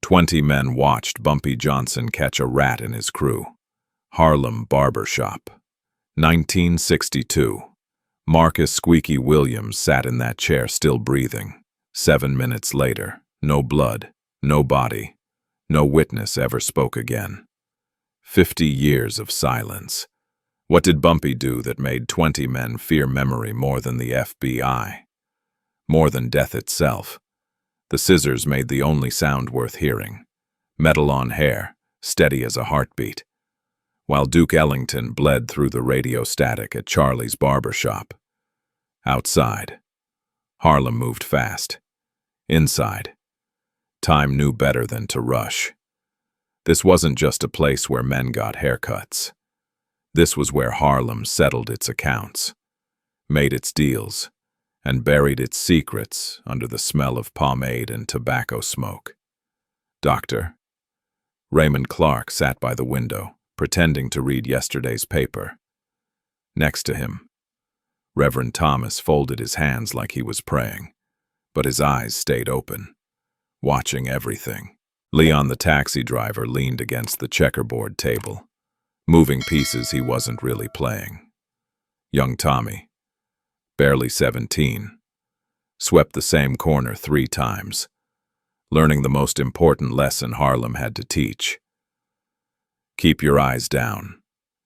20 men watched Bumpy Johnson catch a rat in his crew. Harlem Barbershop. 1962. Marcus Squeaky Williams sat in that chair still breathing. 7 minutes later, no blood, no body, no witness ever spoke again. 50 years of silence. What did Bumpy do that made 20 men fear memory more than the FBI? More than death itself? The scissors made the only sound worth hearing. Metal on hair, steady as a heartbeat. While Duke Ellington bled through the radio static at Charlie's barbershop. Outside, Harlem moved fast. Inside, time knew better than to rush. This wasn't just a place where men got haircuts. This was where Harlem settled its accounts, made its deals, and buried its secrets under the smell of pomade and tobacco smoke. Dr. Raymond Clark sat by the window, pretending to read yesterday's paper. Next to him, Reverend Thomas folded his hands like he was praying, but his eyes stayed open, watching everything. Leon the taxi driver leaned against the checkerboard table, moving pieces he wasn't really playing. Young Tommy, barely 17, swept the same corner 3 times, learning the most important lesson Harlem had to teach. Keep your eyes down.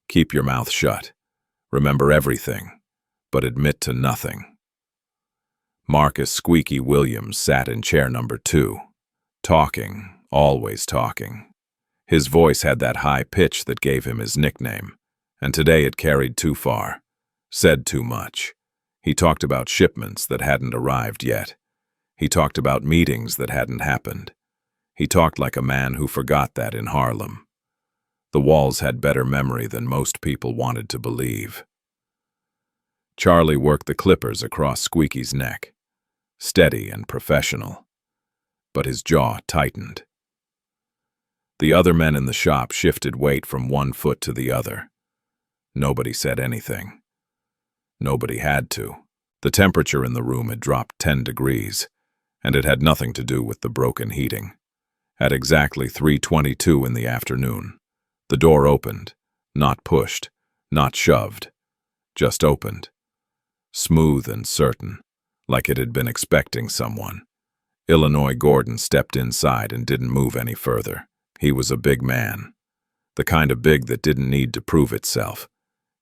Keep your mouth shut. Remember everything, but admit to nothing. Marcus Squeaky Williams sat in chair number 2, talking, always talking. His voice had that high pitch that gave him his nickname, and today it carried too far, said too much. He talked about shipments that hadn't arrived yet. He talked about meetings that hadn't happened. He talked like a man who forgot that in Harlem. The walls had better memory than most people wanted to believe. Charlie worked the clippers across Squeaky's neck, steady and professional, but his jaw tightened. The other men in the shop shifted weight from one foot to the other. Nobody said anything. Nobody had to. The temperature in the room had dropped 10 degrees, and it had nothing to do with the broken heating. At exactly 3:22 in the afternoon, the door opened, not pushed, not shoved, just opened. Smooth and certain, like it had been expecting someone. Illinois Gordon stepped inside and didn't move any further. He was a big man, the kind of big that didn't need to prove itself.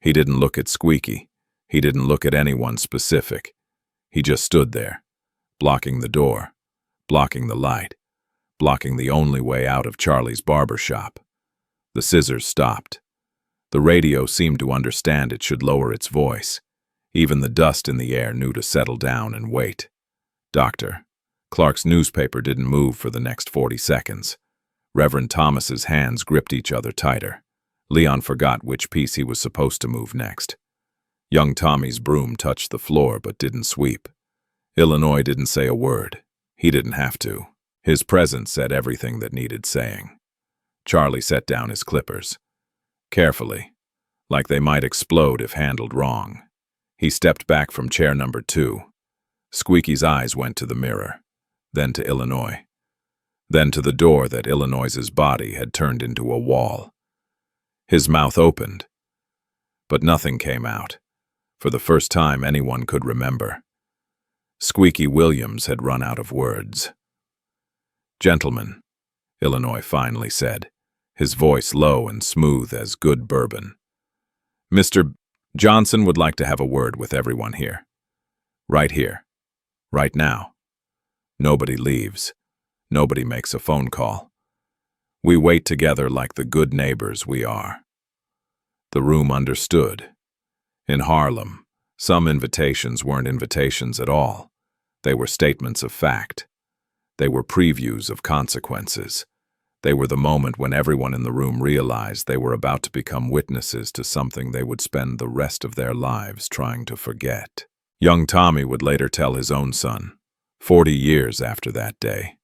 He didn't look at Squeaky. He didn't look at anyone specific. He just stood there, blocking the door, blocking the light, blocking the only way out of Charlie's barbershop. The scissors stopped. The radio seemed to understand it should lower its voice. Even the dust in the air knew to settle down and wait. Dr. Clark's newspaper didn't move for the next 40 seconds. Reverend Thomas's hands gripped each other tighter. Leon forgot which piece he was supposed to move next. Young Tommy's broom touched the floor but didn't sweep. Illinois didn't say a word. He didn't have to. His presence said everything that needed saying. Charlie set down his clippers. Carefully, like they might explode if handled wrong. He stepped back from chair number 2. Squeaky's eyes went to the mirror, then to Illinois, then to the door that Illinois's body had turned into a wall. His mouth opened, but nothing came out, for the first time anyone could remember. Squeaky Williams had run out of words. "Gentlemen," Illinois finally said, his voice low and smooth as good bourbon. "Mr. Johnson would like to have a word with everyone here. Right here. Right now. Nobody leaves. Nobody makes a phone call. We wait together like the good neighbors we are." The room understood. In Harlem, some invitations weren't invitations at all. They were statements of fact. They were previews of consequences. They were the moment when everyone in the room realized they were about to become witnesses to something they would spend the rest of their lives trying to forget. Young Tommy would later tell his own son, 40 years after that day,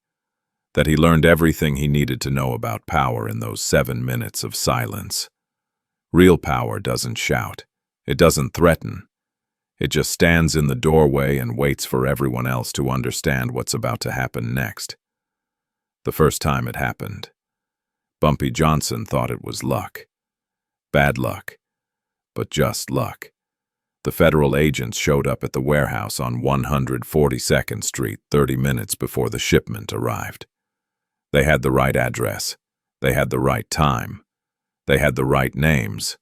that he learned everything he needed to know about power in those 7 minutes of silence. Real power doesn't shout. It doesn't threaten. It just stands in the doorway and waits for everyone else to understand what's about to happen next. The first time it happened, Bumpy Johnson thought it was luck. Bad luck, but just luck. The federal agents showed up at the warehouse on 142nd Street 30 minutes before the shipment arrived. They had the right address. They had the right time. They had the right names.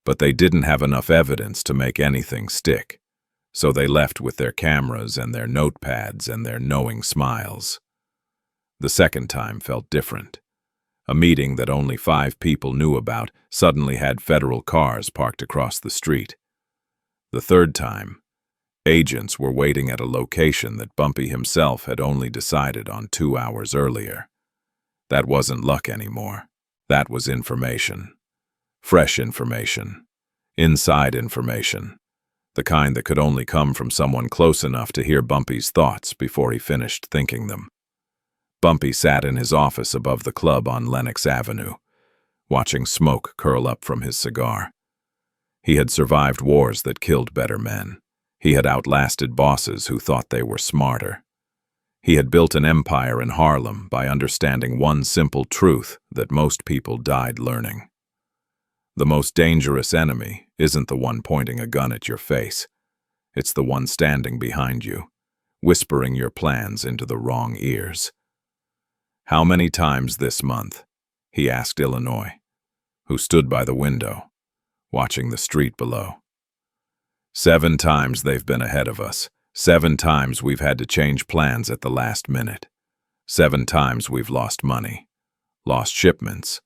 But they didn't have enough evidence to make anything stick. So they left with their cameras and their notepads and their knowing smiles. The second time felt different. A meeting that only 5 people knew about suddenly had federal cars parked across the street. The third time, agents were waiting at a location that Bumpy himself had only decided on 2 hours earlier. That wasn't luck anymore. That was information. Fresh information. Inside information. The kind that could only come from someone close enough to hear Bumpy's thoughts before he finished thinking them. Bumpy sat in his office above the club on Lenox Avenue, watching smoke curl up from his cigar. He had survived wars that killed better men. He had outlasted bosses who thought they were smarter. He had built an empire in Harlem by understanding one simple truth that most people died learning. The most dangerous enemy isn't the one pointing a gun at your face. It's the one standing behind you, whispering your plans into the wrong ears. "How many times this month?" he asked Illinois, who stood by the window, watching the street below. "7 times they've been ahead of us. 7 times we've had to change plans at the last minute. 7 times we've lost money, lost shipments,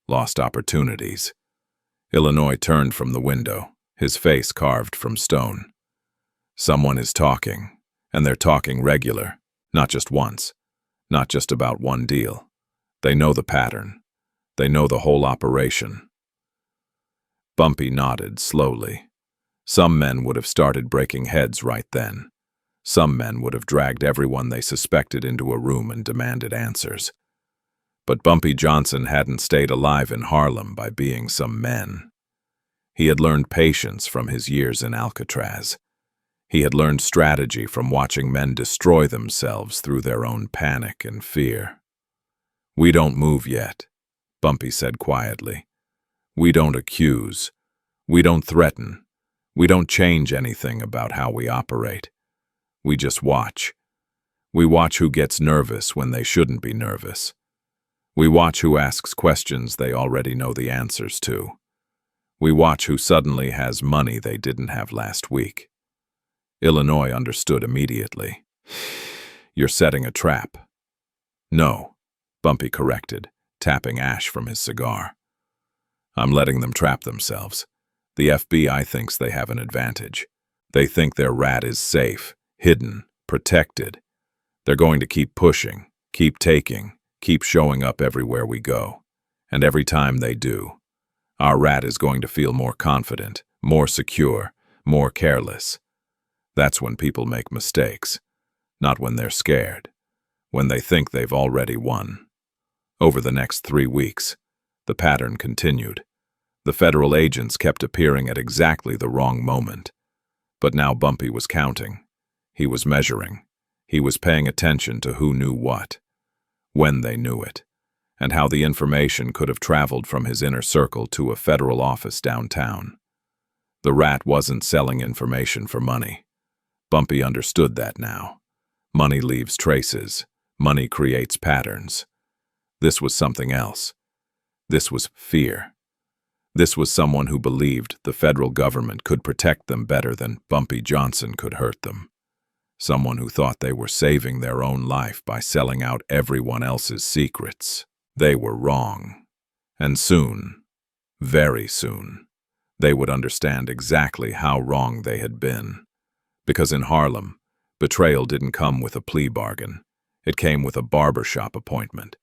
lost opportunities." Illinois turned from the window, his face carved from stone. Someone is talking, and they're talking regular, not just once, not just about one deal. They know the pattern. They know the whole operation. Bumpy nodded slowly. Some men would have started breaking heads right then. Some men would have dragged everyone they suspected into a room and demanded answers. But Bumpy Johnson hadn't stayed alive in Harlem by being some men. He had learned patience from his years in Alcatraz. He had learned strategy from watching men destroy themselves through their own panic and fear. "We don't move yet," Bumpy said quietly. "We don't accuse. We don't threaten. We don't change anything about how we operate. We just watch. We watch who gets nervous when they shouldn't be nervous. We watch who asks questions they already know the answers to. We watch who suddenly has money they didn't have last week." Illinois understood immediately. "You're setting a trap." "No," Bumpy corrected, tapping ash from his cigar. "I'm letting them trap themselves. The FBI thinks they have an advantage. They think their rat is safe, hidden, protected. They're going to keep pushing, keep taking, keep showing up everywhere we go. And every time they do, our rat is going to feel more confident, more secure, more careless. That's when people make mistakes, not when they're scared, when they think they've already won." Over the next 3 weeks, the pattern continued. The federal agents kept appearing at exactly the wrong moment. But now Bumpy was counting. He was measuring. He was paying attention to who knew what, when they knew it, and how the information could have traveled from his inner circle to a federal office downtown. The rat wasn't selling information for money. Bumpy understood that now. Money leaves traces. Money creates patterns. This was something else. This was fear. This was someone who believed the federal government could protect them better than Bumpy Johnson could hurt them. Someone who thought they were saving their own life by selling out everyone else's secrets. They were wrong. And soon, very soon, they would understand exactly how wrong they had been. Because in Harlem, betrayal didn't come with a plea bargain. It came with a barbershop appointment.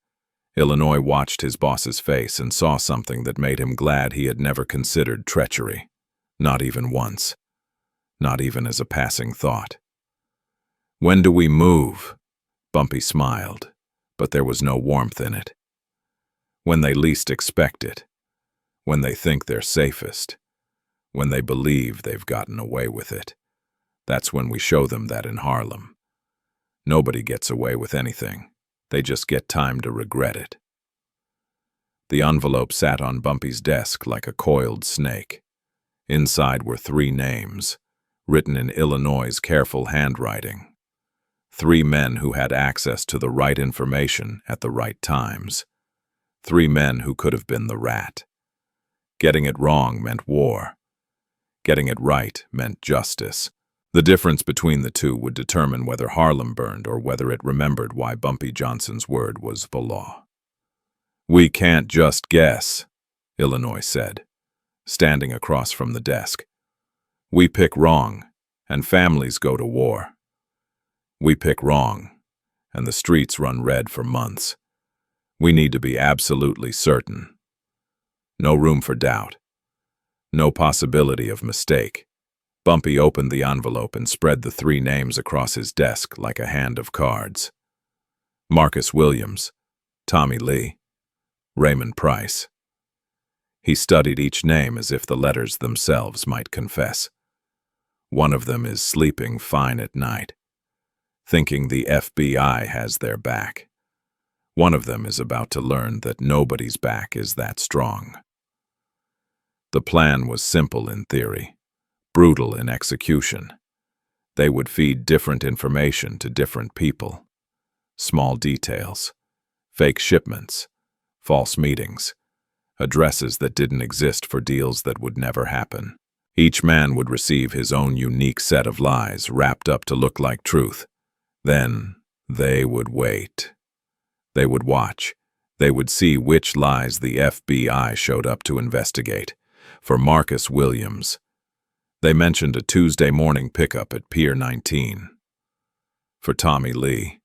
Illinois watched his boss's face and saw something that made him glad he had never considered treachery. Not even once. Not even as a passing thought. "When do we move?" Bumpy smiled, but there was no warmth in it. "When they least expect it. When they think they're safest. When they believe they've gotten away with it. That's when we show them that in Harlem. Nobody gets away with anything. They just get time to regret it. The envelope sat on Bumpy's desk like a coiled snake. Inside were 3 names, written in Illinois' careful handwriting. 3 men who had access to the right information at the right times. 3 men who could have been the rat. Getting it wrong meant war. Getting it right meant justice. The difference between the two would determine whether Harlem burned or whether it remembered why Bumpy Johnson's word was the law. "We can't just guess," Illinois said, standing across from the desk. "We pick wrong, and families go to war. We pick wrong, and the streets run red for months. We need to be absolutely certain. No room for doubt. No possibility of mistake." Bumpy opened the envelope and spread the 3 names across his desk like a hand of cards. Marcus Williams, Tommy Lee, Raymond Price. He studied each name as if the letters themselves might confess. One of them is sleeping fine at night, thinking the FBI has their back. One of them is about to learn that nobody's back is that strong. The plan was simple in theory, brutal in execution. They would feed different information to different people. Small details, fake shipments, false meetings, addresses that didn't exist for deals that would never happen. Each man would receive his own unique set of lies wrapped up to look like truth. Then they would wait. They would watch. They would see which lies the FBI showed up to investigate. For Marcus Williams, they mentioned a Tuesday morning pickup at Pier 19. For Tommy Lee,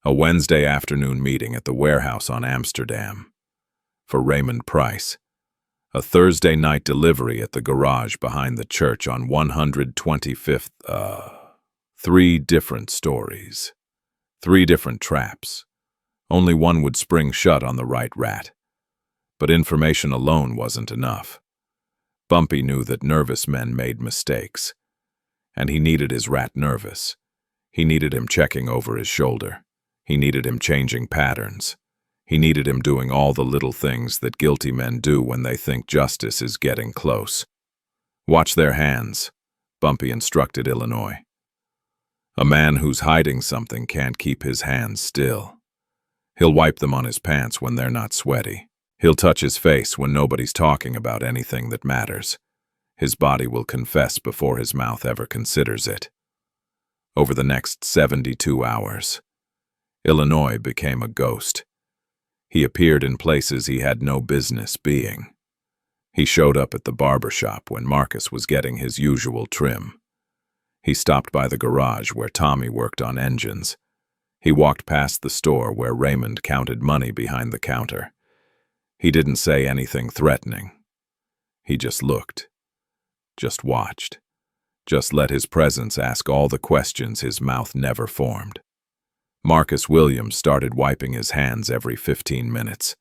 a Wednesday afternoon meeting at the warehouse on Amsterdam. For Raymond Price, a Thursday night delivery at the garage behind the church on 125th. 3 different stories. 3 different traps. Only one would spring shut on the right rat. But information alone wasn't enough. Bumpy knew that nervous men made mistakes, and he needed his rat nervous. He needed him checking over his shoulder. He needed him changing patterns. He needed him doing all the little things that guilty men do when they think justice is getting close. "Watch their hands," Bumpy instructed Illinois. "A man who's hiding something can't keep his hands still. He'll wipe them on his pants when they're not sweaty. He'll touch his face when nobody's talking about anything that matters. His body will confess before his mouth ever considers it." Over the next 72 hours, Illinois became a ghost. He appeared in places he had no business being. He showed up at the barbershop when Marcus was getting his usual trim. He stopped by the garage where Tommy worked on engines. He walked past the store where Raymond counted money behind the counter. He didn't say anything threatening. He just looked, just watched, just let his presence ask all the questions his mouth never formed. Marcus Williams started wiping his hands every 15 minutes.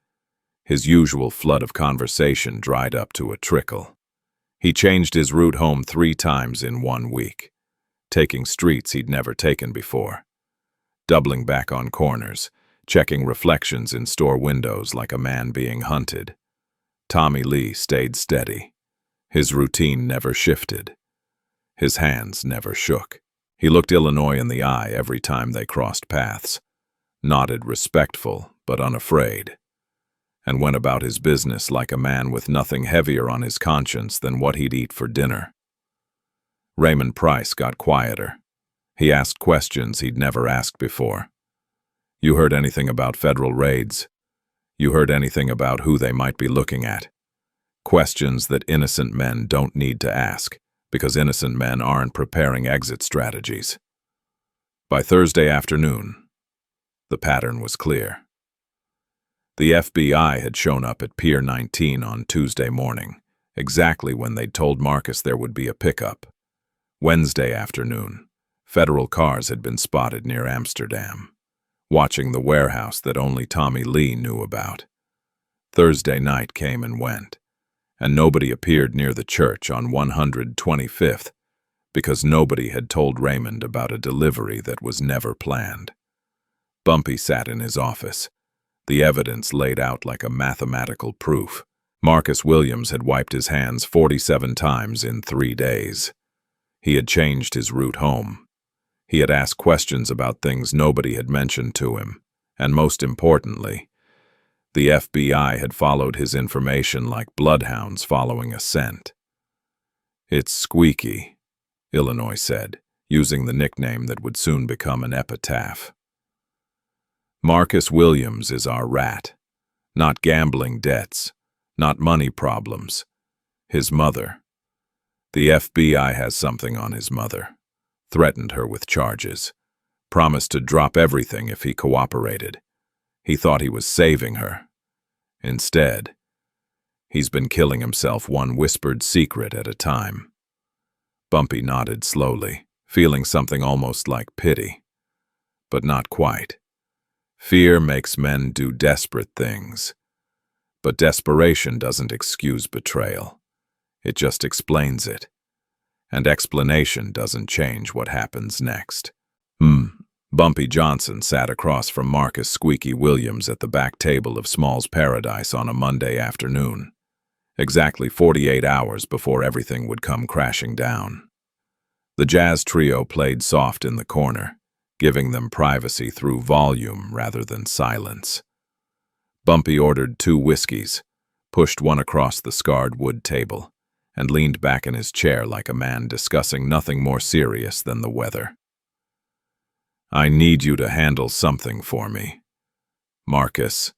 His usual flood of conversation dried up to a trickle. He changed his route home 3 times in 1 week, taking streets he'd never taken before, doubling back on corners, checking reflections in store windows like a man being hunted. Tommy Lee stayed steady. His routine never shifted. His hands never shook. He looked Illinois in the eye every time they crossed paths, nodded respectful but unafraid, and went about his business like a man with nothing heavier on his conscience than what he'd eat for dinner. Raymond Price got quieter. He asked questions he'd never asked before. "You heard anything about federal raids? You heard anything about who they might be looking at?" Questions that innocent men don't need to ask, because innocent men aren't preparing exit strategies. By Thursday afternoon, the pattern was clear. The FBI had shown up at Pier 19 on Tuesday morning, exactly when they'd told Marcus there would be a pickup. Wednesday afternoon, federal cars had been spotted near Amsterdam, watching the warehouse that only Tommy Lee knew about. Thursday night came and went, and nobody appeared near the church on 125th because nobody had told Raymond about a delivery that was never planned. Bumpy sat in his office, the evidence laid out like a mathematical proof. Marcus Williams had wiped his hands 47 times in 3 days. He had changed his route home. He had asked questions about things nobody had mentioned to him, and most importantly, the FBI had followed his information like bloodhounds following a scent. "It's Squeaky," Illinois said, using the nickname that would soon become an epitaph. "Marcus Williams is our rat. Not gambling debts, not money problems. His mother. The FBI has something on his mother. Threatened her with charges. Promised to drop everything if he cooperated. He thought he was saving her. Instead, he's been killing himself one whispered secret at a time." Bumpy nodded slowly, feeling something almost like pity. But not quite. Fear makes men do desperate things. But desperation doesn't excuse betrayal. It just explains it. And explanation doesn't change what happens next. Bumpy Johnson sat across from Marcus Squeaky Williams at the back table of Small's Paradise on a Monday afternoon, exactly 48 hours before everything would come crashing down. The jazz trio played soft in the corner, giving them privacy through volume rather than silence. Bumpy ordered 2 whiskeys, pushed one across the scarred wood table, and leaned back in his chair like a man discussing nothing more serious than the weather. "I need you to handle something for me." "Marcus,"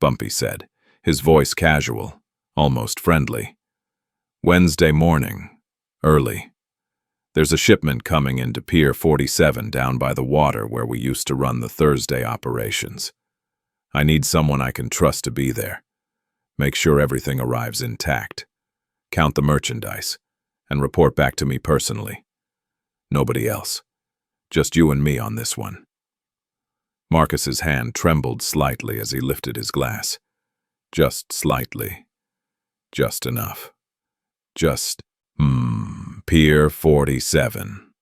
Bumpy said, his voice casual, almost friendly. "Wednesday morning, early. There's a shipment coming into Pier 47 down by the water where we used to run the Thursday operations. I need someone I can trust to be there. Make sure everything arrives intact. Count the merchandise, and report back to me personally. Nobody else. Just you and me on this one." Marcus's hand trembled slightly as he lifted his glass. Just slightly. Just enough. Just, Pier 47.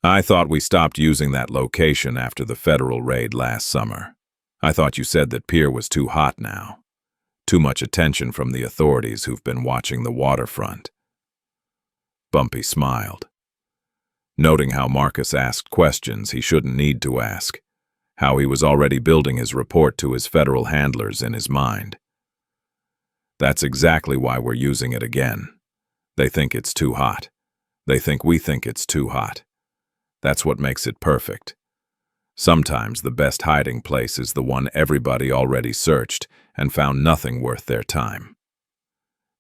"I thought we stopped using that location after the federal raid last summer. I thought you said that Pier was too hot now. Too much attention from the authorities who've been watching the waterfront." Bumpy smiled, noting how Marcus asked questions he shouldn't need to ask, how he was already building his report to his federal handlers in his mind. "That's exactly why we're using it again. They think it's too hot. They think we think it's too hot. That's what makes it perfect. Sometimes the best hiding place is the one everybody already searched and found nothing worth their time."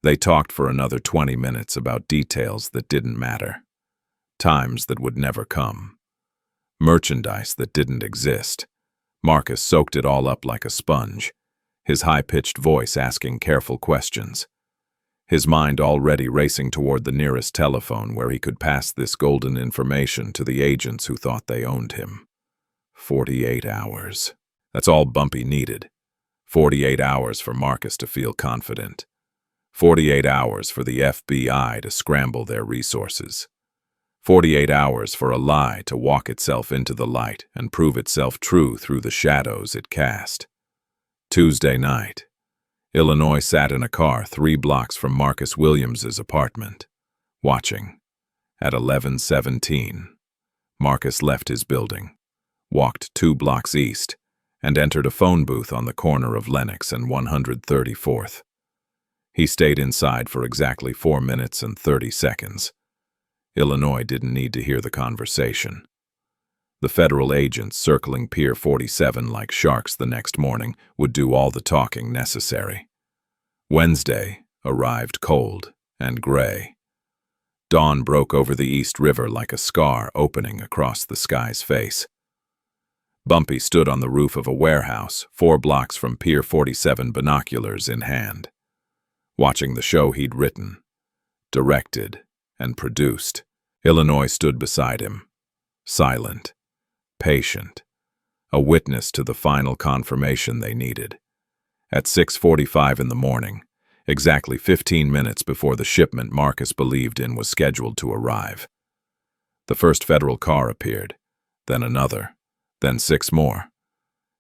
They talked for another 20 minutes about details that didn't matter. Times that would never come. Merchandise that didn't exist. Marcus soaked it all up like a sponge, his high-pitched voice asking careful questions. His mind already racing toward the nearest telephone where he could pass this golden information to the agents who thought they owned him. 48 hours. That's all Bumpy needed. 48 hours for Marcus to feel confident. 48 hours for the FBI to scramble their resources. 48 hours for a lie to walk itself into the light and prove itself true through the shadows it cast. Tuesday night, Illinois sat in a car 3 blocks from Marcus Williams's apartment, watching. At 11:17, Marcus left his building, walked 2 blocks east, and entered a phone booth on the corner of Lenox and 134th. He stayed inside for exactly 4 minutes and 30 seconds. Illinois didn't need to hear the conversation. The federal agents circling Pier 47 like sharks the next morning would do all the talking necessary. Wednesday arrived cold and gray. Dawn broke over the East River like a scar opening across the sky's face. Bumpy stood on the roof of a warehouse 4 blocks from Pier 47, binoculars in hand, watching the show he'd written, directed, and produced. Illinois stood beside him, silent, patient, a witness to the final confirmation they needed. At 6:45 in the morning, exactly 15 minutes before the shipment Marcus believed in was scheduled to arrive, the first federal car appeared, then another, then 6 more.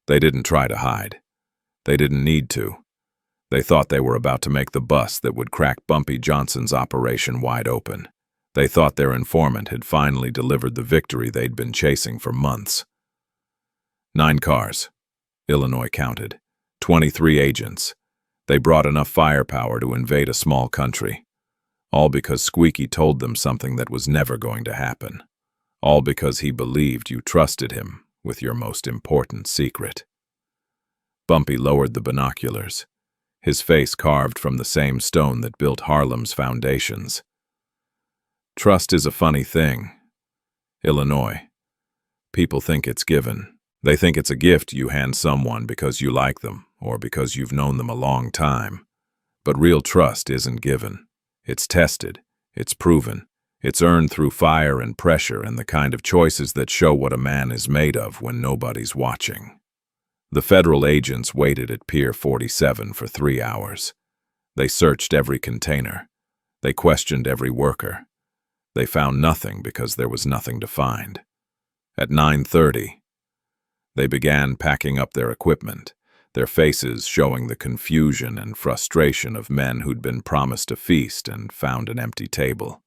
They didn't try to hide. They didn't need to. They thought they were about to make the bust that would crack Bumpy Johnson's operation wide open. They thought their informant had finally delivered the victory they'd been chasing for months. 9 cars, Illinois counted. 23 agents. They brought enough firepower to invade a small country. All because Squeaky told them something that was never going to happen. All because he believed you trusted him with your most important secret. Bumpy lowered the binoculars, his face carved from the same stone that built Harlem's foundations. Trust is a funny thing. Illinois. People think it's given. They think it's a gift you hand someone because you like them or because you've known them a long time. But real trust isn't given. It's tested. It's proven. It's earned through fire and pressure and the kind of choices that show what a man is made of when nobody's watching. The federal agents waited at Pier 47 for 3 hours. They searched every container. They questioned every worker. They found nothing because there was nothing to find. At 9:30, they began packing up their equipment, their faces showing the confusion and frustration of men who'd been promised a feast and found an empty table.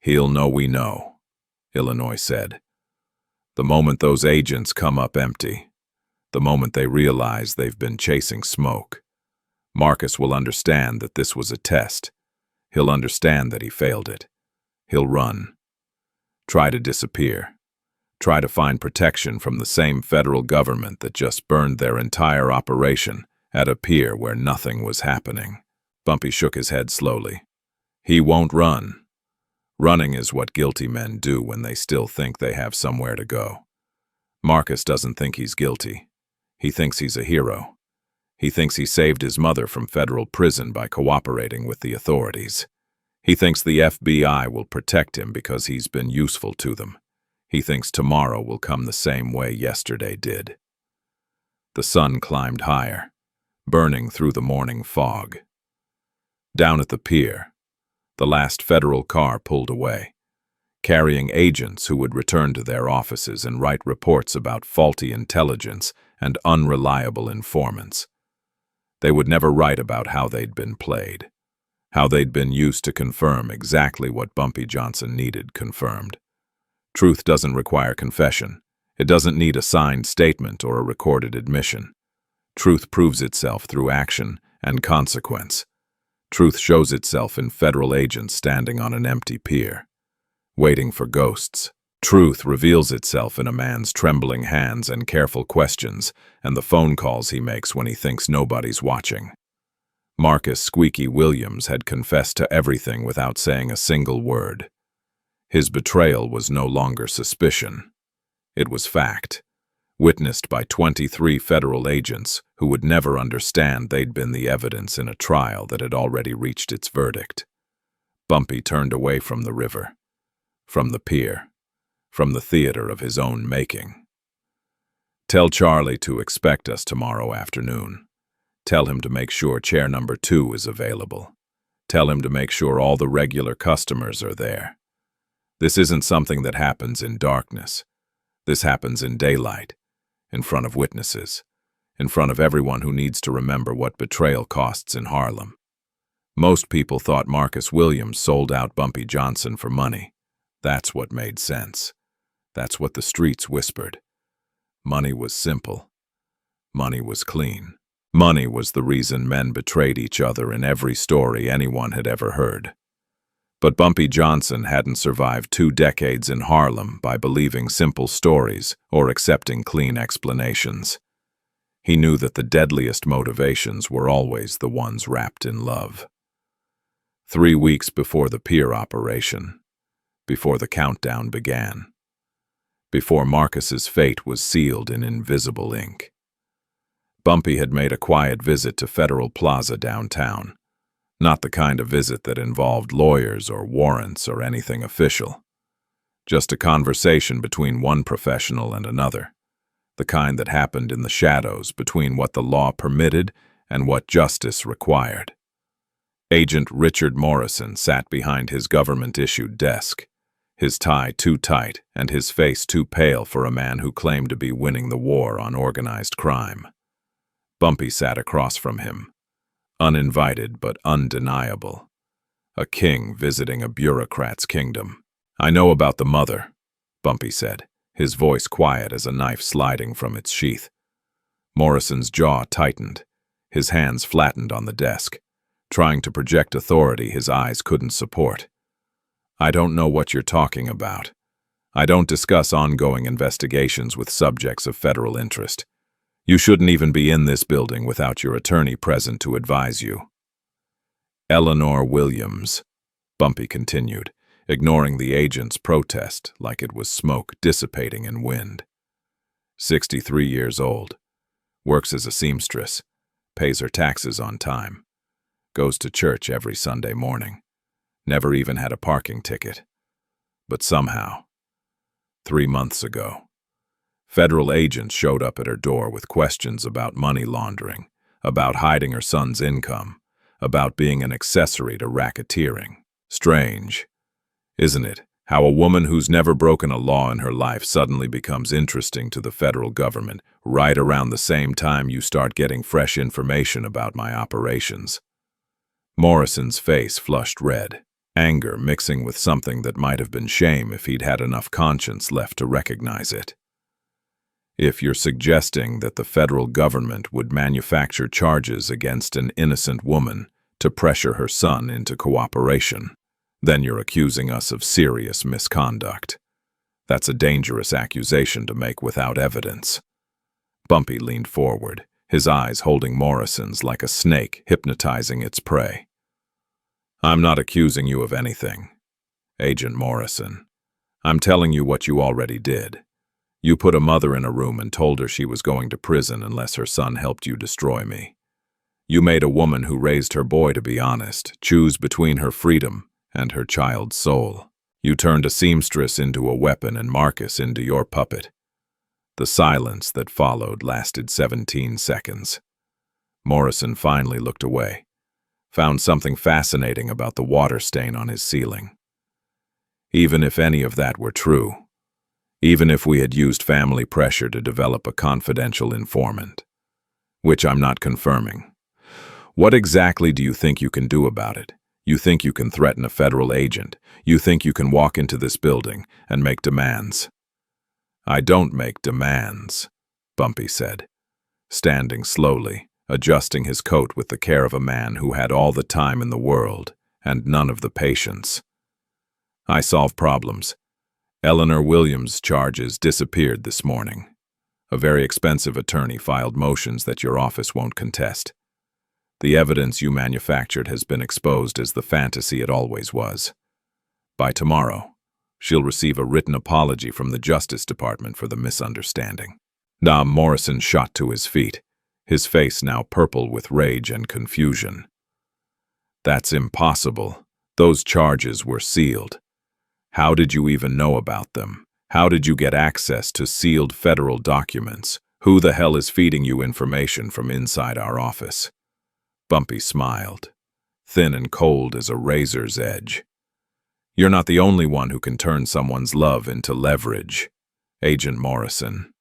"He'll know we know," Illinois said. The moment those agents come up empty, the moment they realize they've been chasing smoke, Marcus will understand that this was a test. He'll understand that he failed it. He'll run. Try to disappear. Try to find protection from the same federal government that just burned their entire operation at a pier where nothing was happening. Bumpy shook his head slowly. He won't run. Running is what guilty men do when they still think they have somewhere to go. Marcus doesn't think he's guilty. He thinks he's a hero. He thinks he saved his mother from federal prison by cooperating with the authorities. He thinks the FBI will protect him because he's been useful to them. He thinks tomorrow will come the same way yesterday did. The sun climbed higher, burning through the morning fog. Down at the pier, the last federal car pulled away, carrying agents who would return to their offices and write reports about faulty intelligence and unreliable informants. They would never write about how they'd been played, how they'd been used to confirm exactly what Bumpy Johnson needed confirmed. Truth doesn't require confession. It doesn't need a signed statement or a recorded admission. Truth proves itself through action and consequence. Truth shows itself in federal agents standing on an empty pier, waiting for ghosts. Truth reveals itself in a man's trembling hands and careful questions and the phone calls he makes when he thinks nobody's watching. Marcus "Squeaky" Williams had confessed to everything without saying a single word. His betrayal was no longer suspicion. It was fact, witnessed by 23 federal agents who would never understand they'd been the evidence in a trial that had already reached its verdict. Bumpy turned away from the river, from the pier, from the theater of his own making. "Tell Charlie to expect us tomorrow afternoon. Tell him to make sure chair number 2 is available. Tell him to make sure all the regular customers are there. This isn't something that happens in darkness. This happens in daylight, in front of witnesses, in front of everyone who needs to remember what betrayal costs in Harlem." Most people thought Marcus Williams sold out Bumpy Johnson for money. That's what made sense. That's what the streets whispered. Money was simple. Money was clean. Money was the reason men betrayed each other in every story anyone had ever heard. But Bumpy Johnson hadn't survived 2 decades in Harlem by believing simple stories or accepting clean explanations. He knew that the deadliest motivations were always the ones wrapped in love. 3 weeks before the pier operation, before the countdown began, before Marcus's fate was sealed in invisible ink, Bumpy had made a quiet visit to Federal Plaza downtown. Not the kind of visit that involved lawyers or warrants or anything official. Just a conversation between one professional and another. The kind that happened in the shadows between what the law permitted and what justice required. Agent Richard Morrison sat behind his government-issued desk, his tie too tight and his face too pale for a man who claimed to be winning the war on organized crime. Bumpy sat across from him, uninvited but undeniable. A king visiting a bureaucrat's kingdom. "I know about the mother," Bumpy said, his voice quiet as a knife sliding from its sheath. Morrison's jaw tightened, his hands flattened on the desk, trying to project authority his eyes couldn't support. "I don't know what you're talking about. I don't discuss ongoing investigations with subjects of federal interest. You shouldn't even be in this building without your attorney present to advise you." "Eleanor Williams," Bumpy continued, ignoring the agent's protest like it was smoke dissipating in wind. 63 years old, works as a seamstress, pays her taxes on time, goes to church every Sunday morning, never even had a parking ticket. But somehow, 3 months ago, federal agents showed up at her door with questions about money laundering, about hiding her son's income, about being an accessory to racketeering. Strange, isn't it, how a woman who's never broken a law in her life suddenly becomes interesting to the federal government right around the same time you start getting fresh information about my operations? Morrison's face flushed red, anger mixing with something that might have been shame if he'd had enough conscience left to recognize it. "If you're suggesting that the federal government would manufacture charges against an innocent woman to pressure her son into cooperation, then you're accusing us of serious misconduct. That's a dangerous accusation to make without evidence." Bumpy leaned forward, his eyes holding Morrison's like a snake hypnotizing its prey. "I'm not accusing you of anything, Agent Morrison. I'm telling you what you already did. You put a mother in a room and told her she was going to prison unless her son helped you destroy me. You made a woman who raised her boy to be honest choose between her freedom and her child's soul. You turned a seamstress into a weapon and Marcus into your puppet." The silence that followed lasted 17 seconds. Morrison finally looked away, found something fascinating about the water stain on his ceiling. Even if any of that were true, even if we had used family pressure to develop a confidential informant, which I'm not confirming, what exactly do you think you can do about it? You think you can threaten a federal agent? You think you can walk into this building and make demands? "I don't make demands," Bumpy said, standing slowly, adjusting his coat with the care of a man who had all the time in the world and none of the patience. "I solve problems. Eleanor Williams' charges disappeared this morning. A very expensive attorney filed motions that your office won't contest. The evidence you manufactured has been exposed as the fantasy it always was. By tomorrow, she'll receive a written apology from the Justice Department for the misunderstanding." Morrison shot to his feet, his face now purple with rage and confusion. "That's impossible. Those charges were sealed. How did you even know about them? How did you get access to sealed federal documents? Who the hell is feeding you information from inside our office?" Bumpy smiled, thin and cold as a razor's edge. "You're not the only one who can turn someone's love into leverage, Agent Morrison.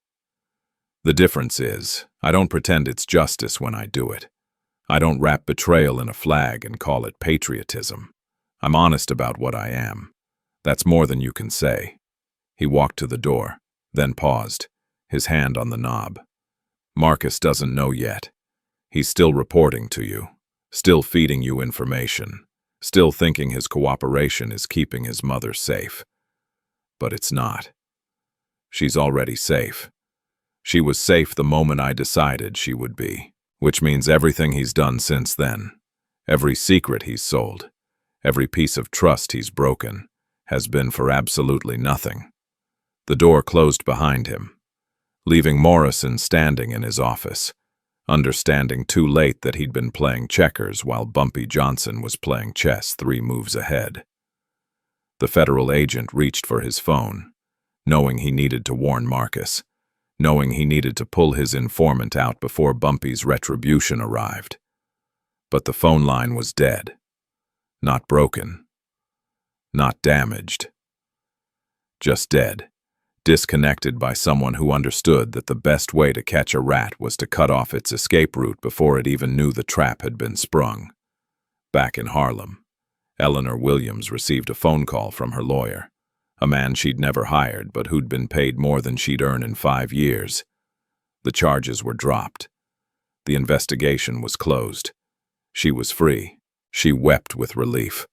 The difference is, I don't pretend it's justice when I do it. I don't wrap betrayal in a flag and call it patriotism. I'm honest about what I am. That's more than you can say." He walked to the door, then paused, his hand on the knob. "Marcus doesn't know yet. He's still reporting to you, still feeding you information, still thinking his cooperation is keeping his mother safe. But it's not. She's already safe. She was safe the moment I decided she would be, which means everything he's done since then, every secret he's sold, every piece of trust he's broken, has been for absolutely nothing." The door closed behind him, leaving Morrison standing in his office, understanding too late that he'd been playing checkers while Bumpy Johnson was playing chess 3 moves ahead. The federal agent reached for his phone, knowing he needed to warn Marcus, knowing he needed to pull his informant out before Bumpy's retribution arrived. But the phone line was dead. Not broken. Not damaged. just dead, disconnected by someone who understood that the best way to catch a rat was to cut off its escape route before it even knew the trap had been sprung. Back in Harlem, Eleanor Williams received a phone call from her lawyer, a man she'd never hired but who'd been paid more than she'd earned in 5 years. The charges were dropped. The investigation was closed. She was free. She wept with relief,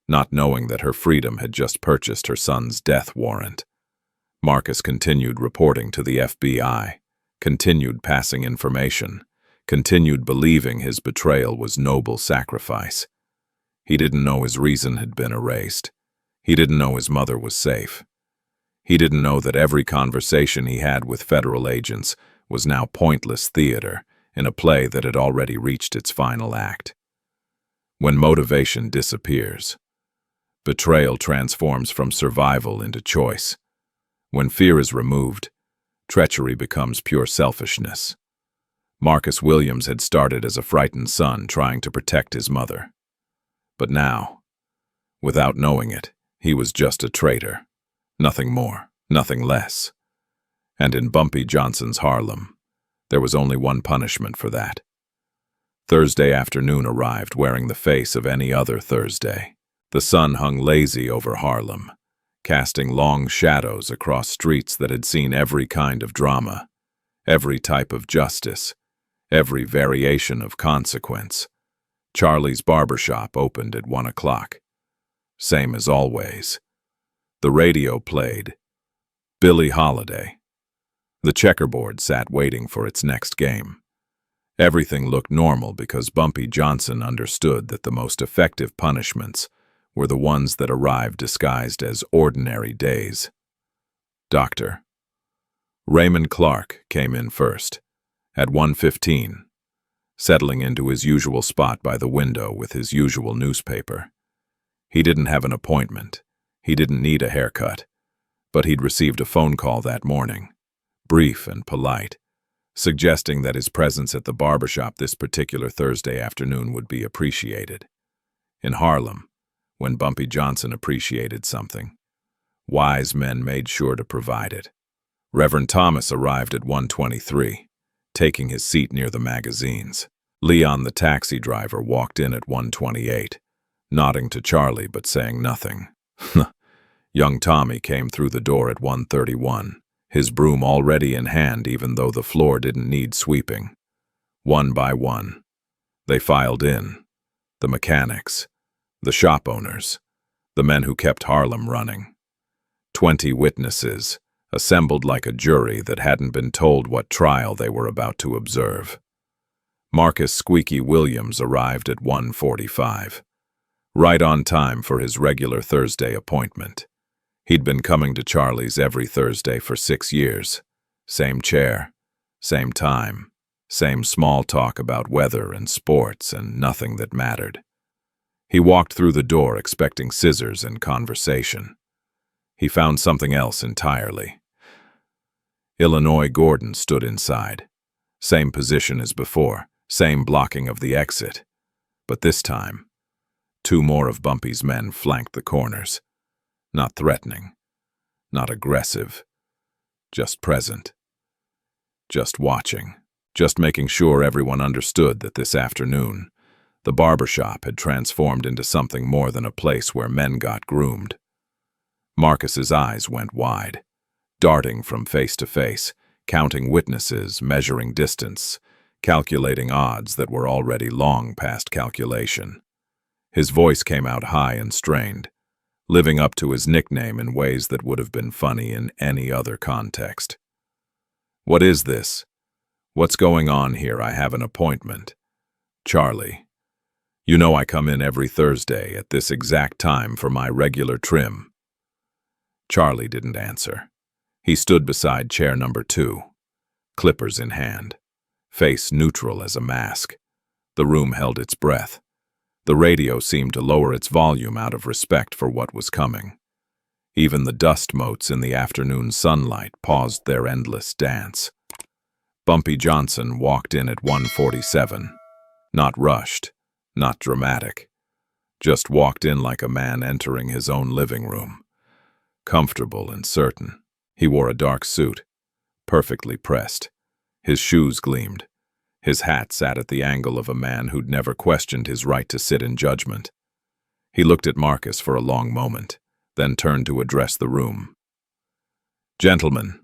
not knowing that her freedom had just purchased her son's death warrant. Marcus continued reporting to the FBI, continued passing information, continued believing his betrayal was noble sacrifice. He didn't know his reason had been erased. He didn't know his mother was safe. He didn't know that every conversation he had with federal agents was now pointless theater in a play that had already reached its final act. When motivation disappears, betrayal transforms from survival into choice. When fear is removed, treachery becomes pure selfishness. Marcus Williams had started as a frightened son trying to protect his mother. But now, without knowing it, he was just a traitor. Nothing more, nothing less. And in Bumpy Johnson's Harlem, there was only one punishment for that. Thursday afternoon arrived wearing the face of any other Thursday. The sun hung lazy over Harlem, casting long shadows across streets that had seen every kind of drama, every type of justice, every variation of consequence. Charlie's Barbershop opened at 1 o'clock. Same as always. The radio played Billie Holiday. The checkerboard sat waiting for its next game. Everything looked normal because Bumpy Johnson understood that the most effective punishments were the ones that arrived disguised as ordinary days. Dr. Raymond Clark came in first, at 1:15, settling into his usual spot by the window with his usual newspaper. He didn't have an appointment. He didn't need a haircut. But he'd received a phone call that morning, brief and polite, suggesting that his presence at the barbershop this particular Thursday afternoon would be appreciated. In Harlem, when Bumpy Johnson appreciated something, wise men made sure to provide it. Reverend Thomas arrived at 1:23, taking his seat near the magazines. Leon the taxi driver walked in at 1:28, nodding to Charlie but saying nothing. Young Tommy came through the door at 1:31, his broom already in hand even though the floor didn't need sweeping. One by one, they filed in. The mechanics, the shop owners, the men who kept Harlem running. 20 witnesses, assembled like a jury that hadn't been told what trial they were about to observe. Marcus "Squeaky" Williams arrived at 1:45, right on time for his regular Thursday appointment. He'd been coming to Charlie's every Thursday for 6 years. Same chair, same time, same small talk about weather and sports and nothing that mattered. He walked through the door expecting scissors and conversation. He found something else entirely. Illinois Gordon stood inside. Same position as before, same blocking of the exit. But this time, 2 more of Bumpy's men flanked the corners. Not threatening, not aggressive, just present, just watching, just making sure everyone understood that this afternoon, the barbershop had transformed into something more than a place where men got groomed. Marcus's eyes went wide, darting from face to face, counting witnesses, measuring distance, calculating odds that were already long past calculation. His voice came out high and strained, living up to his nickname in ways that would have been funny in any other context. "What is this? What's going on here? I have an appointment. Charlie, you know I come in every Thursday at this exact time for my regular trim." Charlie didn't answer. He stood beside chair number 2, clippers in hand, face neutral as a mask. The room held its breath. The radio seemed to lower its volume out of respect for what was coming. Even the dust motes in the afternoon sunlight paused their endless dance. Bumpy Johnson walked in at 1:47, not rushed, not dramatic, just walked in like a man entering his own living room. comfortable and certain. He wore a dark suit, perfectly pressed. His shoes gleamed. His hat sat at the angle of a man who'd never questioned his right to sit in judgment. He looked at Marcus for a long moment, then turned to address the room. "Gentlemen,"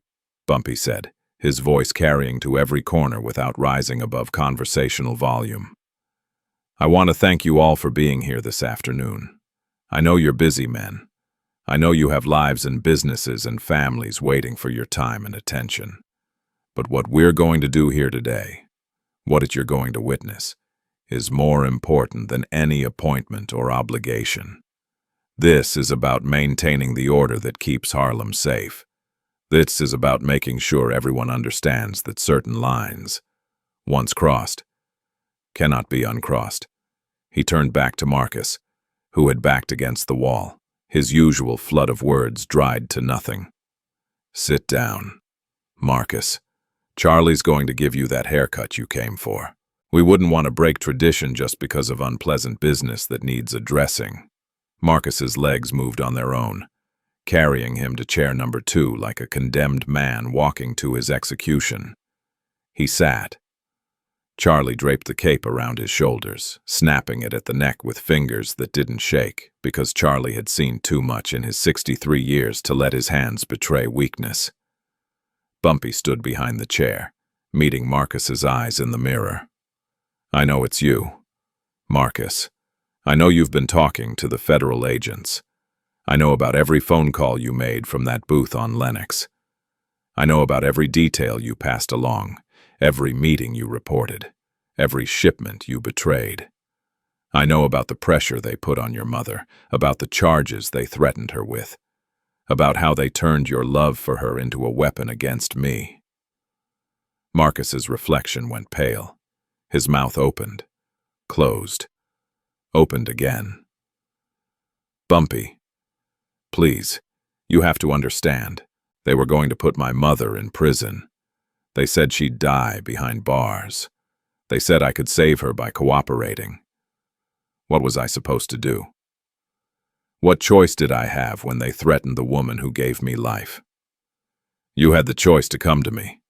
Bumpy said, his voice carrying to every corner without rising above conversational volume. "I want to thank you all for being here this afternoon. I know you're busy men. I know you have lives and businesses and families waiting for your time and attention. But what we're going to do here today, what you're going to witness, is more important than any appointment or obligation. This is about maintaining the order that keeps Harlem safe. This is about making sure everyone understands that certain lines, once crossed, cannot be uncrossed." He turned back to Marcus, who had backed against the wall, his usual flood of words dried to nothing. "Sit down. Marcus, Charlie's going to give you that haircut you came for. We wouldn't want to break tradition just because of unpleasant business that needs addressing." Marcus's legs moved on their own, carrying him to chair number 2 like a condemned man walking to his execution. He sat. Charlie draped the cape around his shoulders, snapping it at the neck with fingers that didn't shake, because Charlie had seen too much in his 63 years to let his hands betray weakness. Bumpy stood behind the chair, meeting Marcus's eyes in the mirror. "I know it's you. Marcus, I know you've been talking to the federal agents. I know about every phone call you made from that booth on Lenox. I know about every detail you passed along, every meeting you reported, every shipment you betrayed. I know about the pressure they put on your mother, about the charges they threatened her with, about how they turned your love for her into a weapon against me." Marcus's reflection went pale. His mouth opened, closed, opened again. "Bumpy, please, you have to understand. They were going to put my mother in prison. They said she'd die behind bars. They said I could save her by cooperating. What was I supposed to do? What choice did I have when they threatened the woman who gave me life?" "You had the choice to come to me,"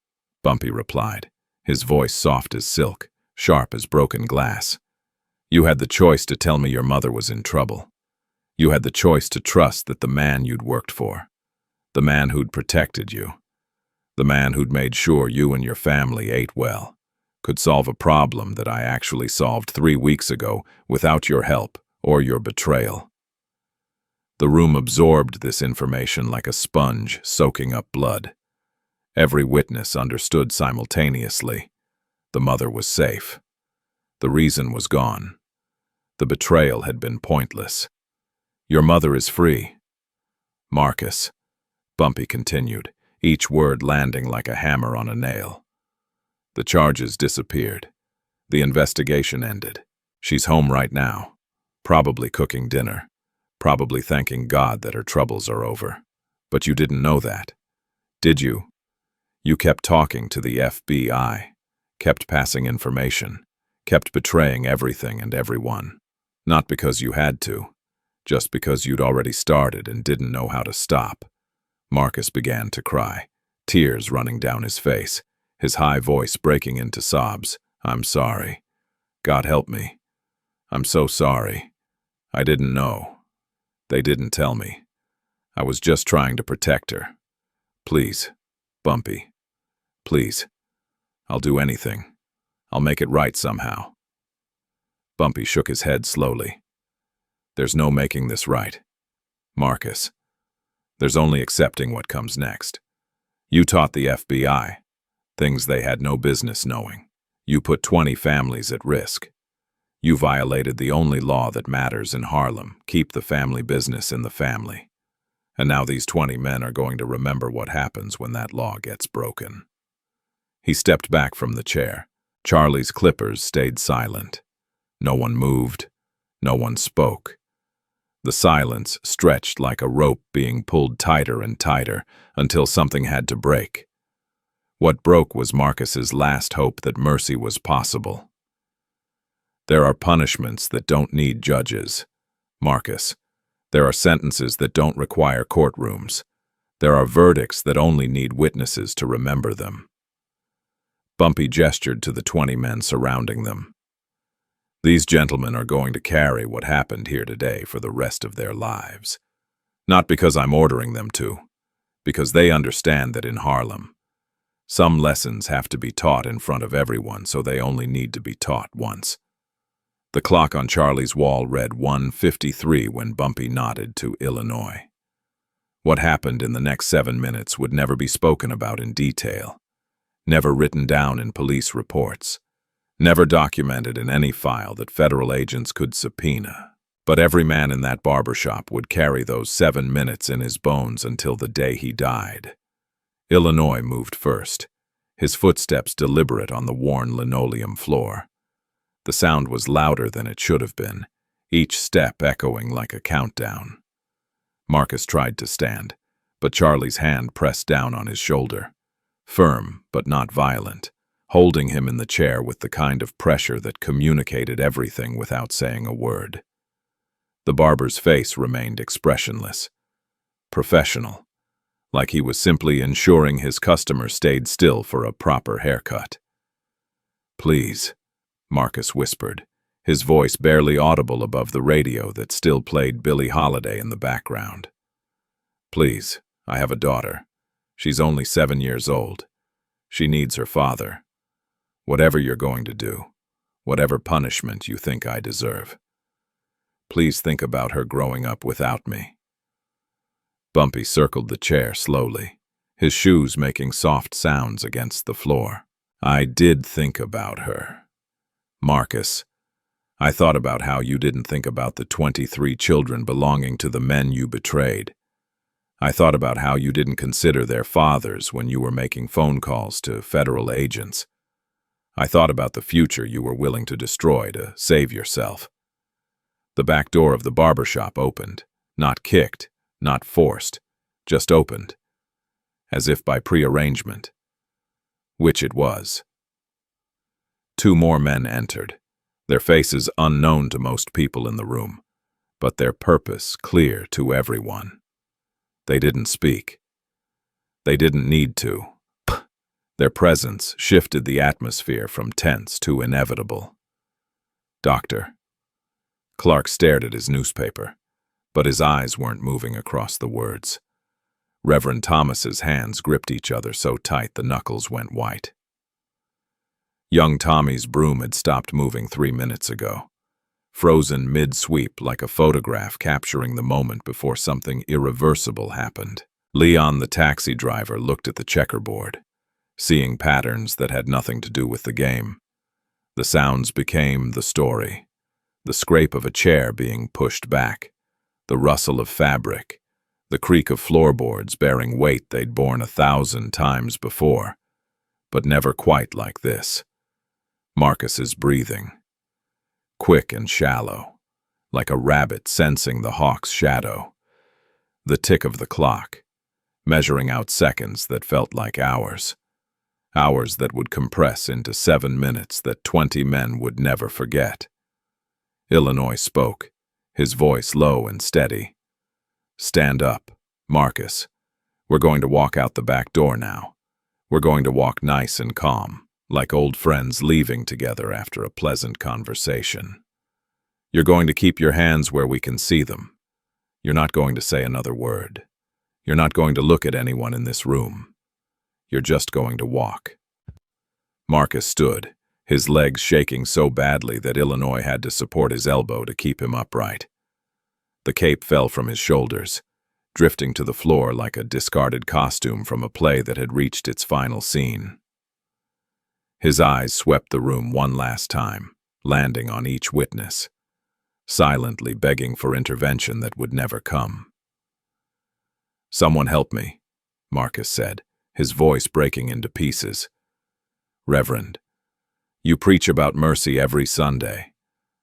Bumpy replied, his voice soft as silk, sharp as broken glass. "You had the choice to tell me your mother was in trouble. You had the choice to trust that the man you'd worked for, the man who'd protected you, the man who'd made sure you and your family ate well, could solve a problem that I actually solved 3 weeks ago without your help or your betrayal." The room absorbed this information like a sponge soaking up blood. Every witness understood simultaneously. The mother was safe. The reason was gone. The betrayal had been pointless. "Your mother is free. Marcus," Bumpy continued, each word landing like a hammer on a nail. "The charges disappeared. The investigation ended. She's home right now, probably cooking dinner, probably thanking God that her troubles are over. But you didn't know that, did you? You kept talking to the FBI, kept passing information, kept betraying everything and everyone. Not because you had to, just because you'd already started and didn't know how to stop." Marcus began to cry, tears running down his face, his high voice breaking into sobs. "I'm sorry. God help me. I'm so sorry. I didn't know. They didn't tell me. I was just trying to protect her. Please, Bumpy. Please. I'll do anything. I'll make it right somehow." Bumpy shook his head slowly. "There's no making this right, Marcus. There's only accepting what comes next. You taught the FBI things they had no business knowing. You put 20 families at risk. You violated the only law that matters in Harlem: keep the family business in the family. And now these 20 men are going to remember what happens when that law gets broken." He stepped back from the chair. Charlie's clippers stayed silent. No one moved. No one spoke. The silence stretched like a rope being pulled tighter and tighter until something had to break. What broke was Marcus's last hope that mercy was possible. "There are punishments that don't need judges, Marcus. There are sentences that don't require courtrooms. There are verdicts that only need witnesses to remember them. Bumpy gestured to the 20 men surrounding them. These gentlemen are going to carry what happened here today for the rest of their lives. Not because I'm ordering them to, because they understand that in Harlem, some lessons have to be taught in front of everyone, so they only need to be taught once. The clock on Charlie's wall read 1:53 when Bumpy nodded to Illinois. What happened in the next 7 minutes would never be spoken about in detail, never written down in police reports, never documented in any file that federal agents could subpoena. But every man in that barbershop would carry those 7 minutes in his bones until the day he died. Illinois moved first, his footsteps deliberate on the worn linoleum floor. The sound was louder than it should have been, each step echoing like a countdown. Marcus tried to stand, but Charlie's hand pressed down on his shoulder, firm but not violent, holding him in the chair with the kind of pressure that communicated everything without saying a word. The barber's face remained expressionless, professional, like he was simply ensuring his customer stayed still for a proper haircut. "Please," Marcus whispered, his voice barely audible above the radio that still played Billie Holiday in the background. "Please, I have a daughter. She's only 7 years old. She needs her father. Whatever you're going to do, whatever punishment you think I deserve, please think about her growing up without me." Bumpy circled the chair slowly, his shoes making soft sounds against the floor. "I did think about her. Marcus, I thought about how you didn't think about the 23 children belonging to the men you betrayed. I thought about how you didn't consider their fathers when you were making phone calls to federal agents. I thought about the future you were willing to destroy to save yourself." The back door of the barbershop opened, not kicked, not forced, just opened, as if by prearrangement. Which it was. 2 more men entered, their faces unknown to most people in the room, but their purpose clear to everyone. They didn't speak. They didn't need to. Their presence shifted the atmosphere from tense to inevitable. "Doctor." Clark stared at his newspaper, but his eyes weren't moving across the words. Reverend Thomas's hands gripped each other so tight the knuckles went white. Young Tommy's broom had stopped moving 3 minutes ago, frozen mid-sweep like a photograph capturing the moment before something irreversible happened. Leon, the taxi driver, looked at the checkerboard, seeing patterns that had nothing to do with the game. The sounds became the story. The scrape of a chair being pushed back, the rustle of fabric, the creak of floorboards bearing weight they'd borne 1,000 times before, but never quite like this. Marcus's breathing, quick and shallow, like a rabbit sensing the hawk's shadow. The tick of the clock, measuring out seconds that felt like hours, hours that would compress into 7 minutes that 20 men would never forget. Illinois spoke, his voice low and steady. "Stand up, Marcus. We're going to walk out the back door now. We're going to walk nice and calm, like old friends leaving together after a pleasant conversation. You're going to keep your hands where we can see them. You're not going to say another word. You're not going to look at anyone in this room. You're just going to walk." Marcus stood, his legs shaking so badly that Illinois had to support his elbow to keep him upright. The cape fell from his shoulders, drifting to the floor like a discarded costume from a play that had reached its final scene. His eyes swept the room one last time, landing on each witness, silently begging for intervention that would never come. "Someone help me," Marcus said, his voice breaking into pieces. "Reverend, you preach about mercy every Sunday.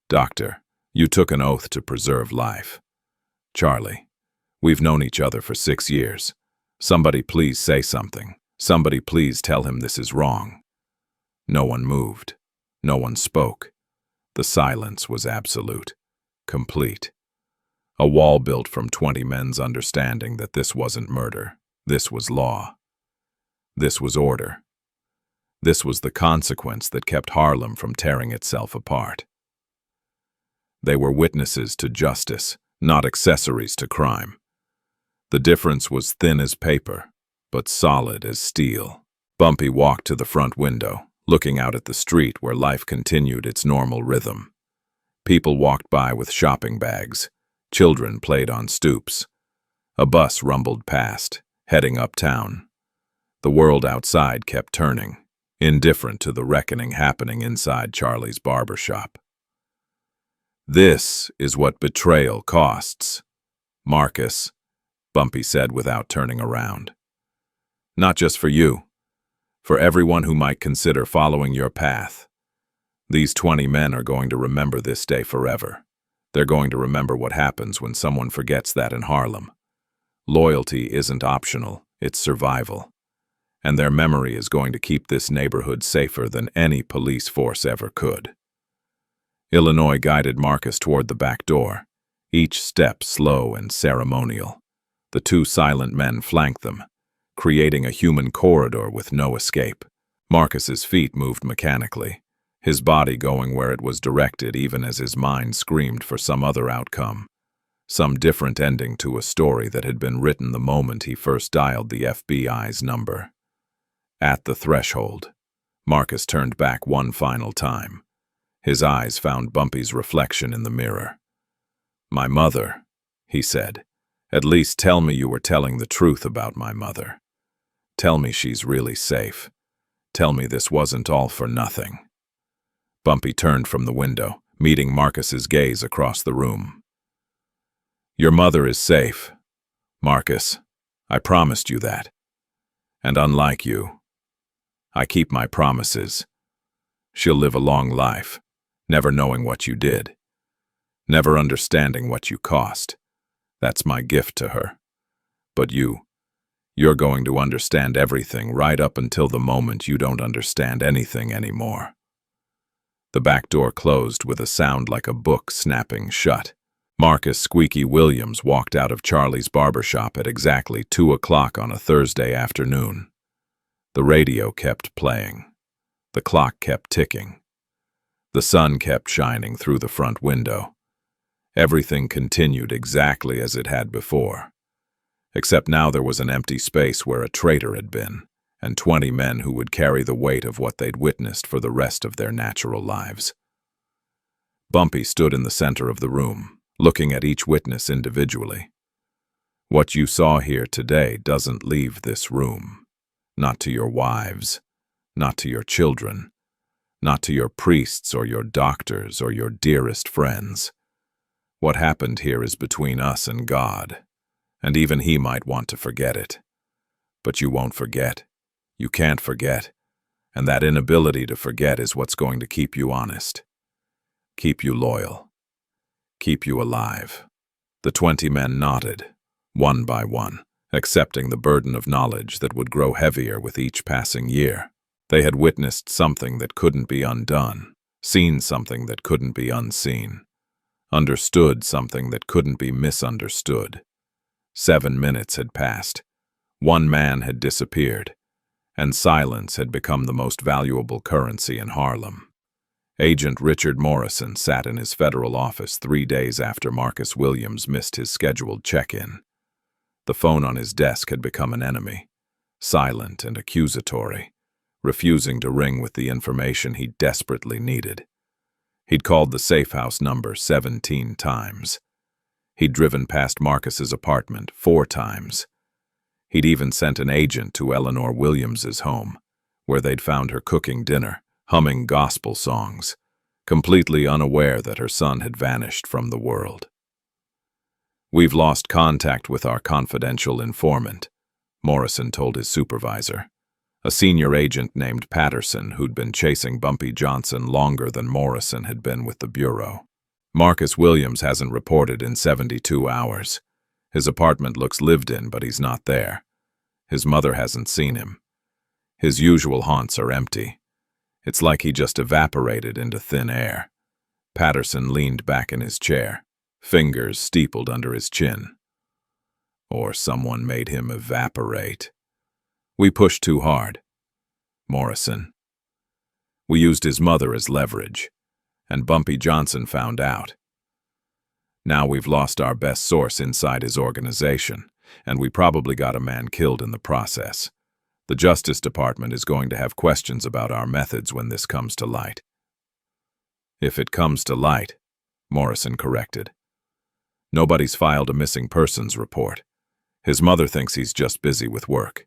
Doctor, you took an oath to preserve life. Charlie, we've known each other for 6 years. Somebody please say something. Somebody please tell him this is wrong." No one moved. No one spoke. The silence was absolute, complete. A wall built from 20 men's understanding that this wasn't murder. This was law. This was order. This was the consequence that kept Harlem from tearing itself apart. They were witnesses to justice, not accessories to crime. The difference was thin as paper, but solid as steel. Bumpy walked to the front window, looking out at the street where life continued its normal rhythm. People walked by with shopping bags. Children played on stoops. A bus rumbled past, heading uptown. The world outside kept turning, indifferent to the reckoning happening inside Charlie's barbershop. "This is what betrayal costs, Marcus," Bumpy said without turning around. "Not just for you, for everyone who might consider following your path. These 20 men are going to remember this day forever. They're going to remember what happens when someone forgets that in Harlem. Loyalty isn't optional, it's survival. And their memory is going to keep this neighborhood safer than any police force ever could." Illinois guided Marcus toward the back door, each step slow and ceremonial. The two silent men flanked them, creating a human corridor with no escape. Marcus's feet moved mechanically, his body going where it was directed even as his mind screamed for some other outcome, some different ending to a story that had been written the moment he first dialed the FBI's number. At the threshold, Marcus turned back one final time. His eyes found Bumpy's reflection in the mirror. "My mother," he said. "At least tell me you were telling the truth about my mother. Tell me she's really safe. Tell me this wasn't all for nothing." Bumpy turned from the window, meeting Marcus's gaze across the room. "Your mother is safe, Marcus. I promised you that. And unlike you, I keep my promises. She'll live a long life, never knowing what you did, never understanding what you cost. That's my gift to her. But you're going to understand everything right up until the moment you don't understand anything anymore." The back door closed with a sound like a book snapping shut. Marcus "Squeaky" Williams walked out of Charlie's barbershop at exactly 2 o'clock on a Thursday afternoon. The radio kept playing. The clock kept ticking. The sun kept shining through the front window. Everything continued exactly as it had before. Except now there was an empty space where a traitor had been, and 20 men who would carry the weight of what they'd witnessed for the rest of their natural lives. Bumpy stood in the center of the room, looking at each witness individually. "What you saw here today doesn't leave this room. Not to your wives, not to your children, not to your priests or your doctors or your dearest friends. What happened here is between us and God, and even He might want to forget it. But you won't forget. You can't forget, and that inability to forget is what's going to keep you honest, keep you loyal, keep you alive." The 20 men nodded, one by one, accepting the burden of knowledge that would grow heavier with each passing year. They had witnessed something that couldn't be undone, seen something that couldn't be unseen, understood something that couldn't be misunderstood. 7 minutes had passed. One man had disappeared, and silence had become the most valuable currency in Harlem. Agent Richard Morrison sat in his federal office 3 days after Marcus Williams missed his scheduled check-in. The phone on his desk had become an enemy, silent and accusatory, refusing to ring with the information he desperately needed. He'd called the safe house number 17 times. He'd driven past Marcus's apartment 4 times. He'd even sent an agent to Eleanor Williams's home, where they'd found her cooking dinner, humming gospel songs, completely unaware that her son had vanished from the world. "We've lost contact with our confidential informant," Morrison told his supervisor, a senior agent named Patterson who'd been chasing Bumpy Johnson longer than Morrison had been with the Bureau. "Marcus Williams hasn't reported in 72 hours. His apartment looks lived in, but he's not there. His mother hasn't seen him. His usual haunts are empty. It's like he just evaporated into thin air." Patterson leaned back in his chair, fingers steepled under his chin. Or someone made him evaporate. We pushed too hard. Morrison. We used his mother as leverage, and Bumpy Johnson found out. Now we've lost our best source inside his organization, and we probably got a man killed in the process. The Justice Department is going to have questions about our methods when this comes to light. If it comes to light, Morrison corrected. Nobody's filed a missing persons report. His mother thinks he's just busy with work.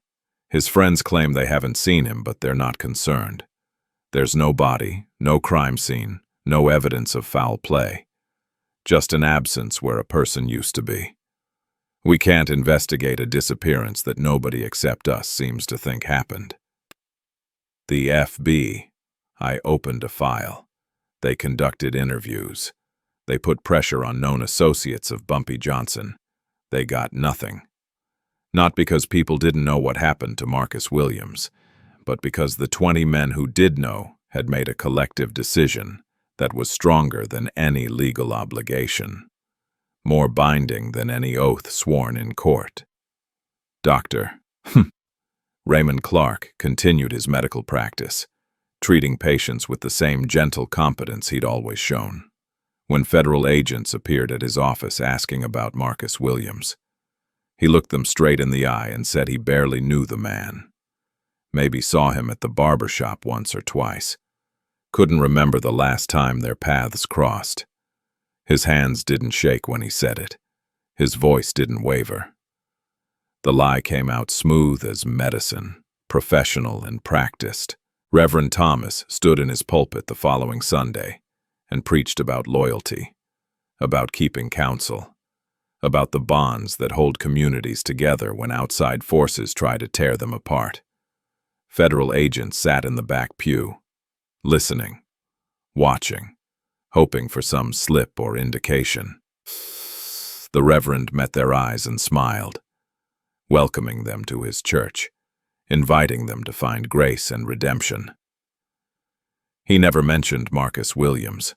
His friends claim they haven't seen him, but they're not concerned. There's no body, no crime scene, no evidence of foul play. Just an absence where a person used to be. We can't investigate a disappearance that nobody except us seems to think happened. The FB. I opened a file. They conducted interviews. They put pressure on known associates of Bumpy Johnson. They got nothing. Not because people didn't know what happened to Marcus Williams, but because the 20 men who did know had made a collective decision that was stronger than any legal obligation, more binding than any oath sworn in court. Dr. Raymond Clark continued his medical practice, treating patients with the same gentle competence he'd always shown. When federal agents appeared at his office asking about Marcus Williams, he looked them straight in the eye and said he barely knew the man. Maybe saw him at the barbershop once or twice. Couldn't remember the last time their paths crossed. His hands didn't shake when he said it. His voice didn't waver. The lie came out smooth as medicine, professional and practiced. Reverend Thomas stood in his pulpit the following Sunday and preached about loyalty, about keeping counsel, about the bonds that hold communities together when outside forces try to tear them apart. Federal agents sat in the back pew, listening, watching, hoping for some slip or indication. The Reverend met their eyes and smiled, welcoming them to his church, inviting them to find grace and redemption. He never mentioned Marcus Williams.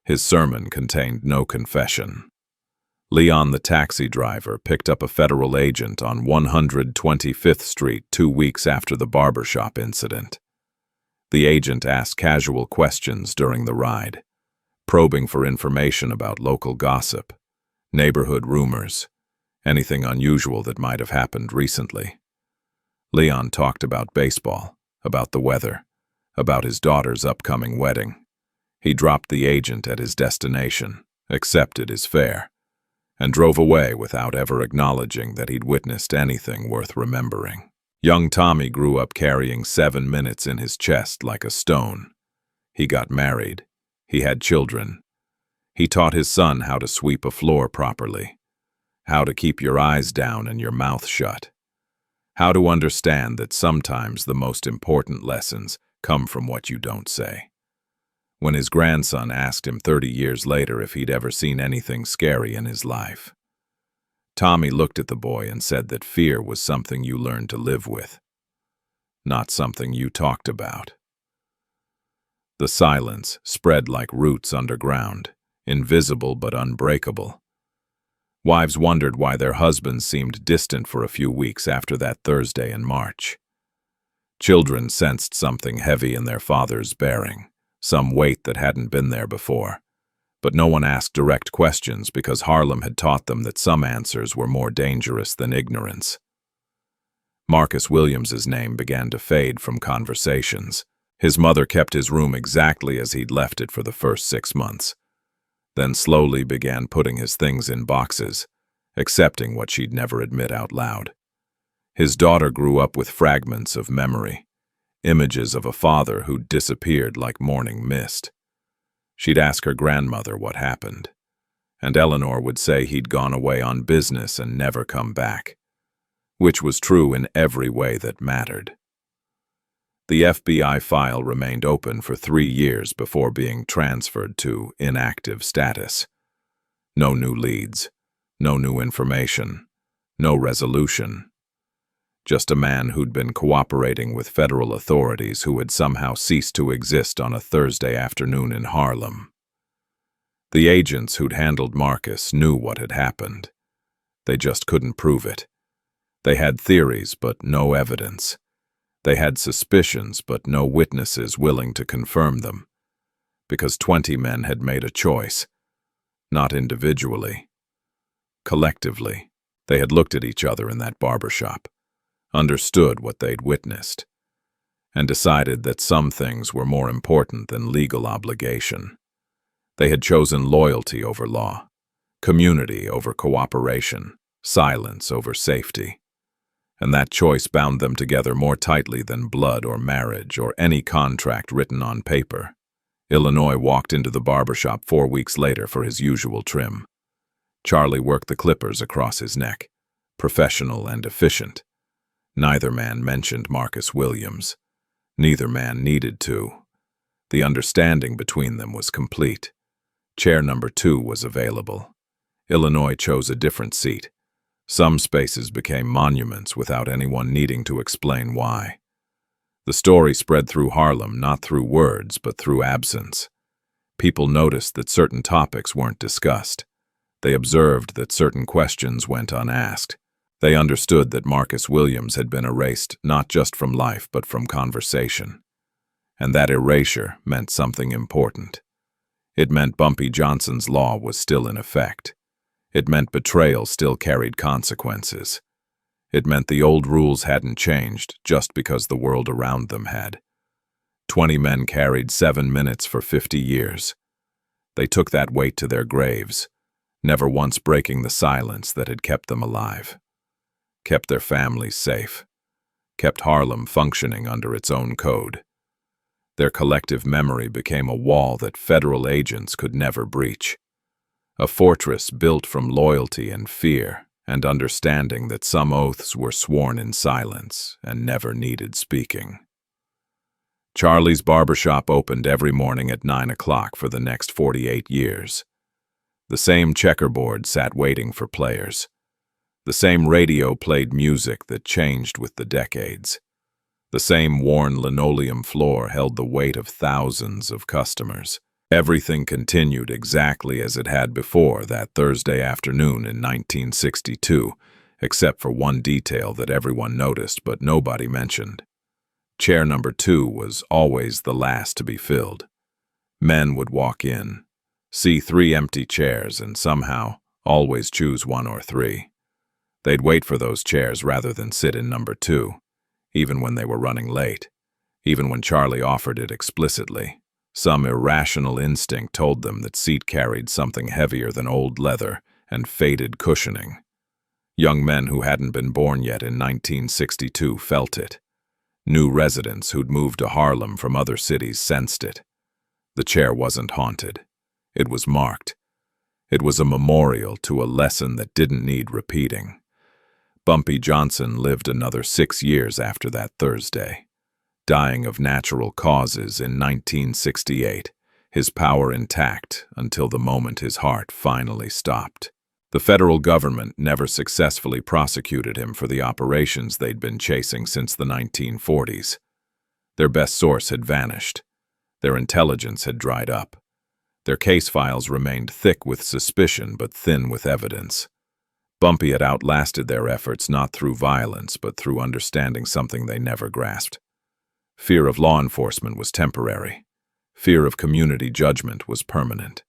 His sermon contained no confession. Leon, the taxi driver, picked up a federal agent on 125th Street 2 weeks after the barbershop incident. The agent asked casual questions during the ride, probing for information about local gossip, neighborhood rumors, anything unusual that might have happened recently. Leon talked about baseball, about the weather, about his daughter's upcoming wedding. He dropped the agent at his destination, accepted his fare, and drove away without ever acknowledging that he'd witnessed anything worth remembering. Young Tommy grew up carrying 7 minutes in his chest like a stone. He got married. He had children. He taught his son how to sweep a floor properly, how to keep your eyes down and your mouth shut, how to understand that sometimes the most important lessons come from what you don't say. When his grandson asked him 30 years later if he'd ever seen anything scary in his life, Tommy looked at the boy and said that fear was something you learned to live with, not something you talked about. The silence spread like roots underground, invisible but unbreakable. Wives wondered why their husbands seemed distant for a few weeks after that Thursday in March. Children sensed something heavy in their father's bearing, some weight that hadn't been there before. But no one asked direct questions because Harlem had taught them that some answers were more dangerous than ignorance. Marcus Williams's name began to fade from conversations. His mother kept his room exactly as he'd left it for the first 6 months, then slowly began putting his things in boxes, accepting what she'd never admit out loud. His daughter grew up with fragments of memory, images of a father who'd disappeared like morning mist. She'd ask her grandmother what happened, and Eleanor would say he'd gone away on business and never come back, which was true in every way that mattered. The FBI file remained open for 3 years before being transferred to inactive status. No new leads, no new information, no resolution. Just a man who'd been cooperating with federal authorities who had somehow ceased to exist on a Thursday afternoon in Harlem. The agents who'd handled Marcus knew what had happened. They just couldn't prove it. They had theories, but no evidence. They had suspicions, but no witnesses willing to confirm them. Because 20 men had made a choice. Not individually. Collectively. They had looked at each other in that barbershop, understood what they'd witnessed, and decided that some things were more important than legal obligation. They had chosen loyalty over law, community over cooperation, silence over safety. And that choice bound them together more tightly than blood or marriage or any contract written on paper. Illinois walked into the barbershop 4 weeks later for his usual trim. Charlie worked the clippers across his neck, professional and efficient. Neither man mentioned Marcus Williams. Neither man needed to. The understanding between them was complete. Chair number 2 was available. Illinois chose a different seat. Some spaces became monuments without anyone needing to explain why. The story spread through Harlem not through words but through absence. People noticed that certain topics weren't discussed. They observed that certain questions went unasked. They understood that Marcus Williams had been erased not just from life but from conversation. And that erasure meant something important. It meant Bumpy Johnson's law was still in effect. It meant betrayal still carried consequences. It meant the old rules hadn't changed just because the world around them had. 20 men carried 7 minutes for 50 years. They took that weight to their graves, never once breaking the silence that had kept them alive, kept their families safe, kept Harlem functioning under its own code. Their collective memory became a wall that federal agents could never breach, a fortress built from loyalty and fear and understanding that some oaths were sworn in silence and never needed speaking. Charlie's barbershop opened every morning at 9 o'clock for the next 48 years. The same checkerboard sat waiting for players. The same radio played music that changed with the decades. The same worn linoleum floor held the weight of thousands of customers. Everything continued exactly as it had before that Thursday afternoon in 1962, except for one detail that everyone noticed but nobody mentioned. Chair number 2 was always the last to be filled. Men would walk in, see 3 empty chairs, and somehow always choose 1 or 3. They'd wait for those chairs rather than sit in number 2, even when they were running late, even when Charlie offered it explicitly. Some irrational instinct told them that seat carried something heavier than old leather and faded cushioning. Young men who hadn't been born yet in 1962 felt it. New residents who'd moved to Harlem from other cities sensed it. The chair wasn't haunted. It was marked. It was a memorial to a lesson that didn't need repeating. Bumpy Johnson lived another 6 years after that Thursday, dying of natural causes in 1968, his power intact until the moment his heart finally stopped. The federal government never successfully prosecuted him for the operations they'd been chasing since the 1940s. Their best source had vanished. Their intelligence had dried up. Their case files remained thick with suspicion but thin with evidence. Bumpy had outlasted their efforts not through violence but through understanding something they never grasped. Fear of law enforcement was temporary. Fear of community judgment was permanent.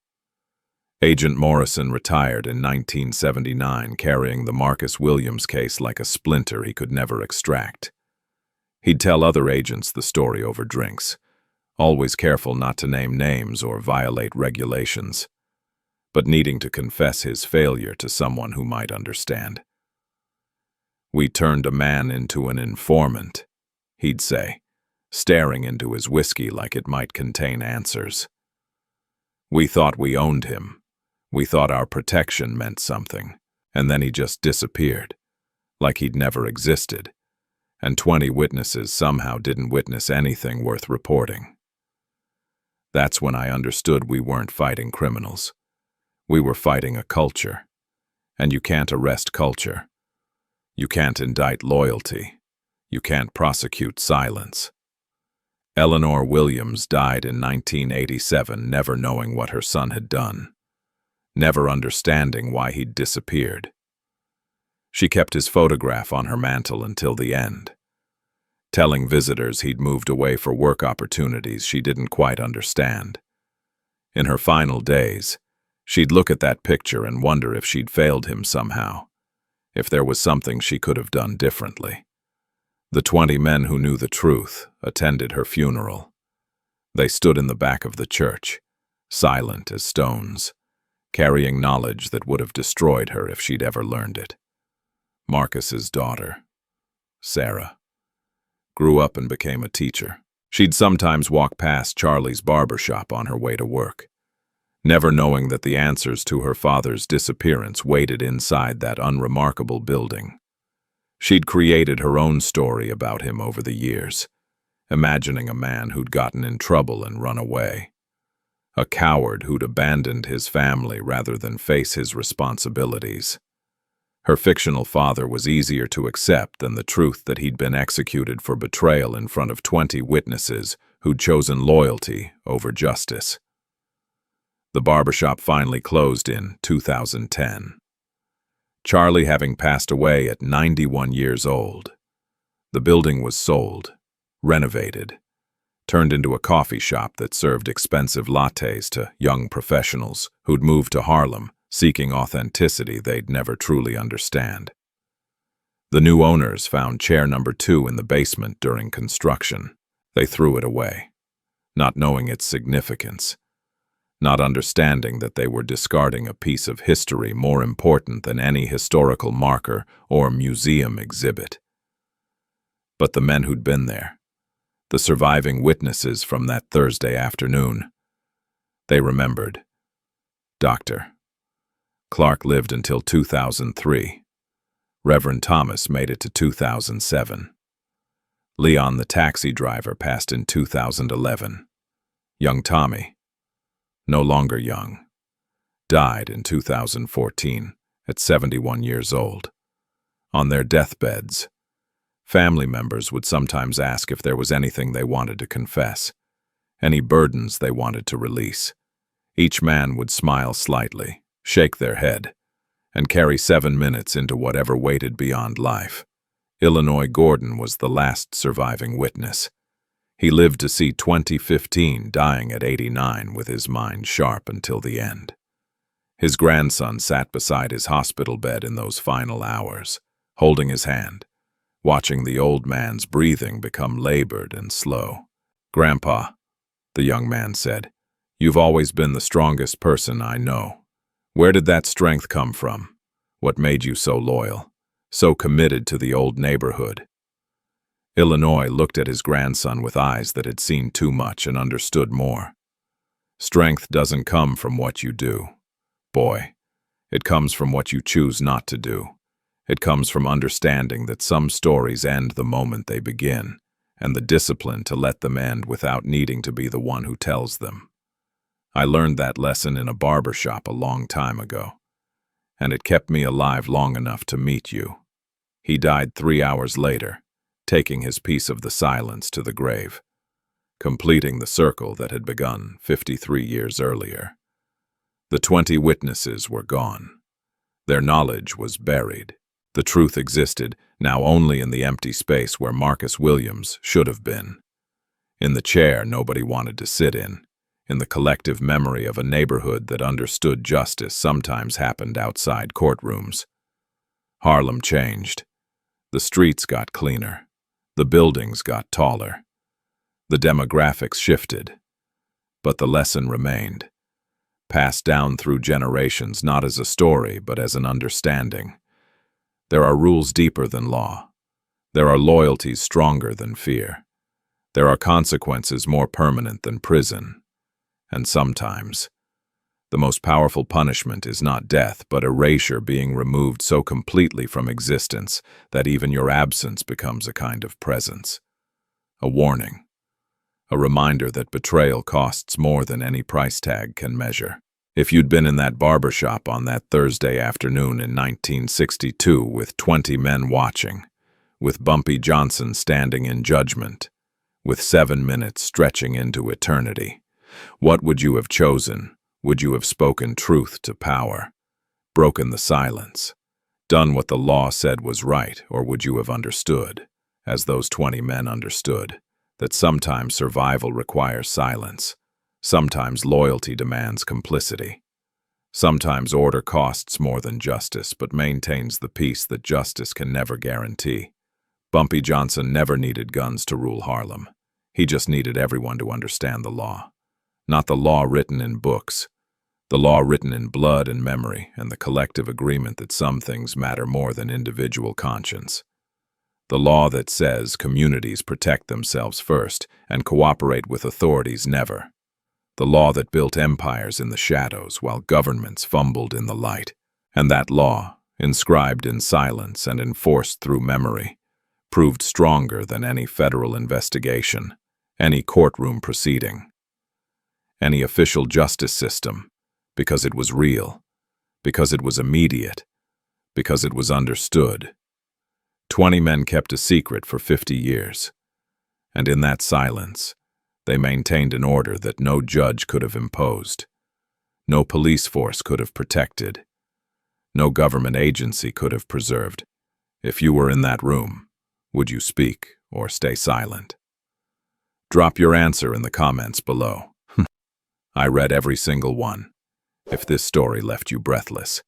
Agent Morrison retired in 1979, carrying the Marcus Williams case like a splinter he could never extract. He'd tell other agents the story over drinks, always careful not to name names or violate regulations, but needing to confess his failure to someone who might understand. "We turned a man into an informant," he'd say, staring into his whiskey like it might contain answers. "We thought we owned him. We thought our protection meant something, and then he just disappeared, like he'd never existed, and 20 witnesses somehow didn't witness anything worth reporting. That's when I understood we weren't fighting criminals. We were fighting a culture, and you can't arrest culture. You can't indict loyalty. You can't prosecute silence." Eleanor Williams died in 1987, never knowing what her son had done. never understanding why he'd disappeared. She kept his photograph on her mantel until the end, telling visitors he'd moved away for work opportunities she didn't quite understand. In her final days, she'd look at that picture and wonder if she'd failed him somehow, if there was something she could have done differently. The 20 men who knew the truth attended her funeral. They stood in the back of the church, silent as stones, carrying knowledge that would have destroyed her if she'd ever learned it. Marcus's daughter, Sarah, grew up and became a teacher. She'd sometimes walk past Charlie's barbershop on her way to work, never knowing that the answers to her father's disappearance waited inside that unremarkable building. She'd created her own story about him over the years, imagining a man who'd gotten in trouble and run away, a coward who'd abandoned his family rather than face his responsibilities. Her fictional father was easier to accept than the truth that he'd been executed for betrayal in front of 20 witnesses who'd chosen loyalty over justice. The barbershop finally closed in 2010. Charlie having passed away at 91 years old. The building was sold, renovated, turned into a coffee shop that served expensive lattes to young professionals who'd moved to Harlem, seeking authenticity they'd never truly understand. The new owners found chair number 2 in the basement during construction. They threw it away, not knowing its significance, not understanding that they were discarding a piece of history more important than any historical marker or museum exhibit. But the men who'd been there, the surviving witnesses from that Thursday afternoon, they remembered. Dr. Clark lived until 2003. Reverend Thomas made it to 2007. Leon the taxi driver passed in 2011. Young Tommy, no longer young, died in 2014 at 71 years old. On their deathbeds, family members would sometimes ask if there was anything they wanted to confess, any burdens they wanted to release. Each man would smile slightly, shake their head, and carry 7 minutes into whatever waited beyond life. Illinois Gordon was the last surviving witness. He lived to see 2015, dying at 89 with his mind sharp until the end. His grandson sat beside his hospital bed in those final hours, holding his hand, watching the old man's breathing become labored and slow. "Grandpa," the young man said, "you've always been the strongest person I know. Where did that strength come from? What made you so loyal, so committed to the old neighborhood?" Illinois looked at his grandson with eyes that had seen too much and understood more. "Strength doesn't come from what you do, boy. It comes from what you choose not to do. It comes from understanding that some stories end the moment they begin, and the discipline to let them end without needing to be the one who tells them. I learned that lesson in a barbershop a long time ago, and it kept me alive long enough to meet you." He died 3 hours later, taking his piece of the silence to the grave, completing the circle that had begun 53 years earlier. The 20 witnesses were gone. Their knowledge was buried. The truth existed now only in the empty space where Marcus Williams should have been. In the chair nobody wanted to sit in the collective memory of a neighborhood that understood justice sometimes happened outside courtrooms. Harlem changed. The streets got cleaner. The buildings got taller. The demographics shifted. But the lesson remained, passed down through generations not as a story but as an understanding. There are rules deeper than law. There are loyalties stronger than fear. There are consequences more permanent than prison. And sometimes, the most powerful punishment is not death, but erasure, being removed so completely from existence that even your absence becomes a kind of presence. A warning. A reminder that betrayal costs more than any price tag can measure. If you'd been in that barbershop on that Thursday afternoon in 1962 with 20 men watching, with Bumpy Johnson standing in judgment, with 7 minutes stretching into eternity, what would you have chosen? Would you have spoken truth to power, broken the silence, done what the law said was right, or would you have understood, as those 20 men understood, that sometimes survival requires silence, sometimes loyalty demands complicity, sometimes order costs more than justice but maintains the peace that justice can never guarantee? Bumpy Johnson never needed guns to rule Harlem. He just needed everyone to understand the law. Not the law written in books, the law written in blood and memory, and the collective agreement that some things matter more than individual conscience. The law that says communities protect themselves first and cooperate with authorities never. The law that built empires in the shadows while governments fumbled in the light. And that law, inscribed in silence and enforced through memory, proved stronger than any federal investigation, any courtroom proceeding, any official justice system, because it was real, because it was immediate, because it was understood. 20 men kept a secret for 50 years, and in that silence, they maintained an order that no judge could have imposed, no police force could have protected, no government agency could have preserved. If you were in that room, would you speak or stay silent? Drop your answer in the comments below. I read every single one. If this story left you breathless,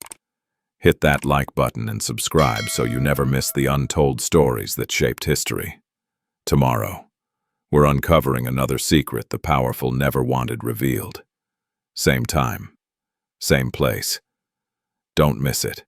hit that like button and subscribe so you never miss the untold stories that shaped history. Tomorrow, we're uncovering another secret the powerful never wanted revealed. Same time, same place. Don't miss it.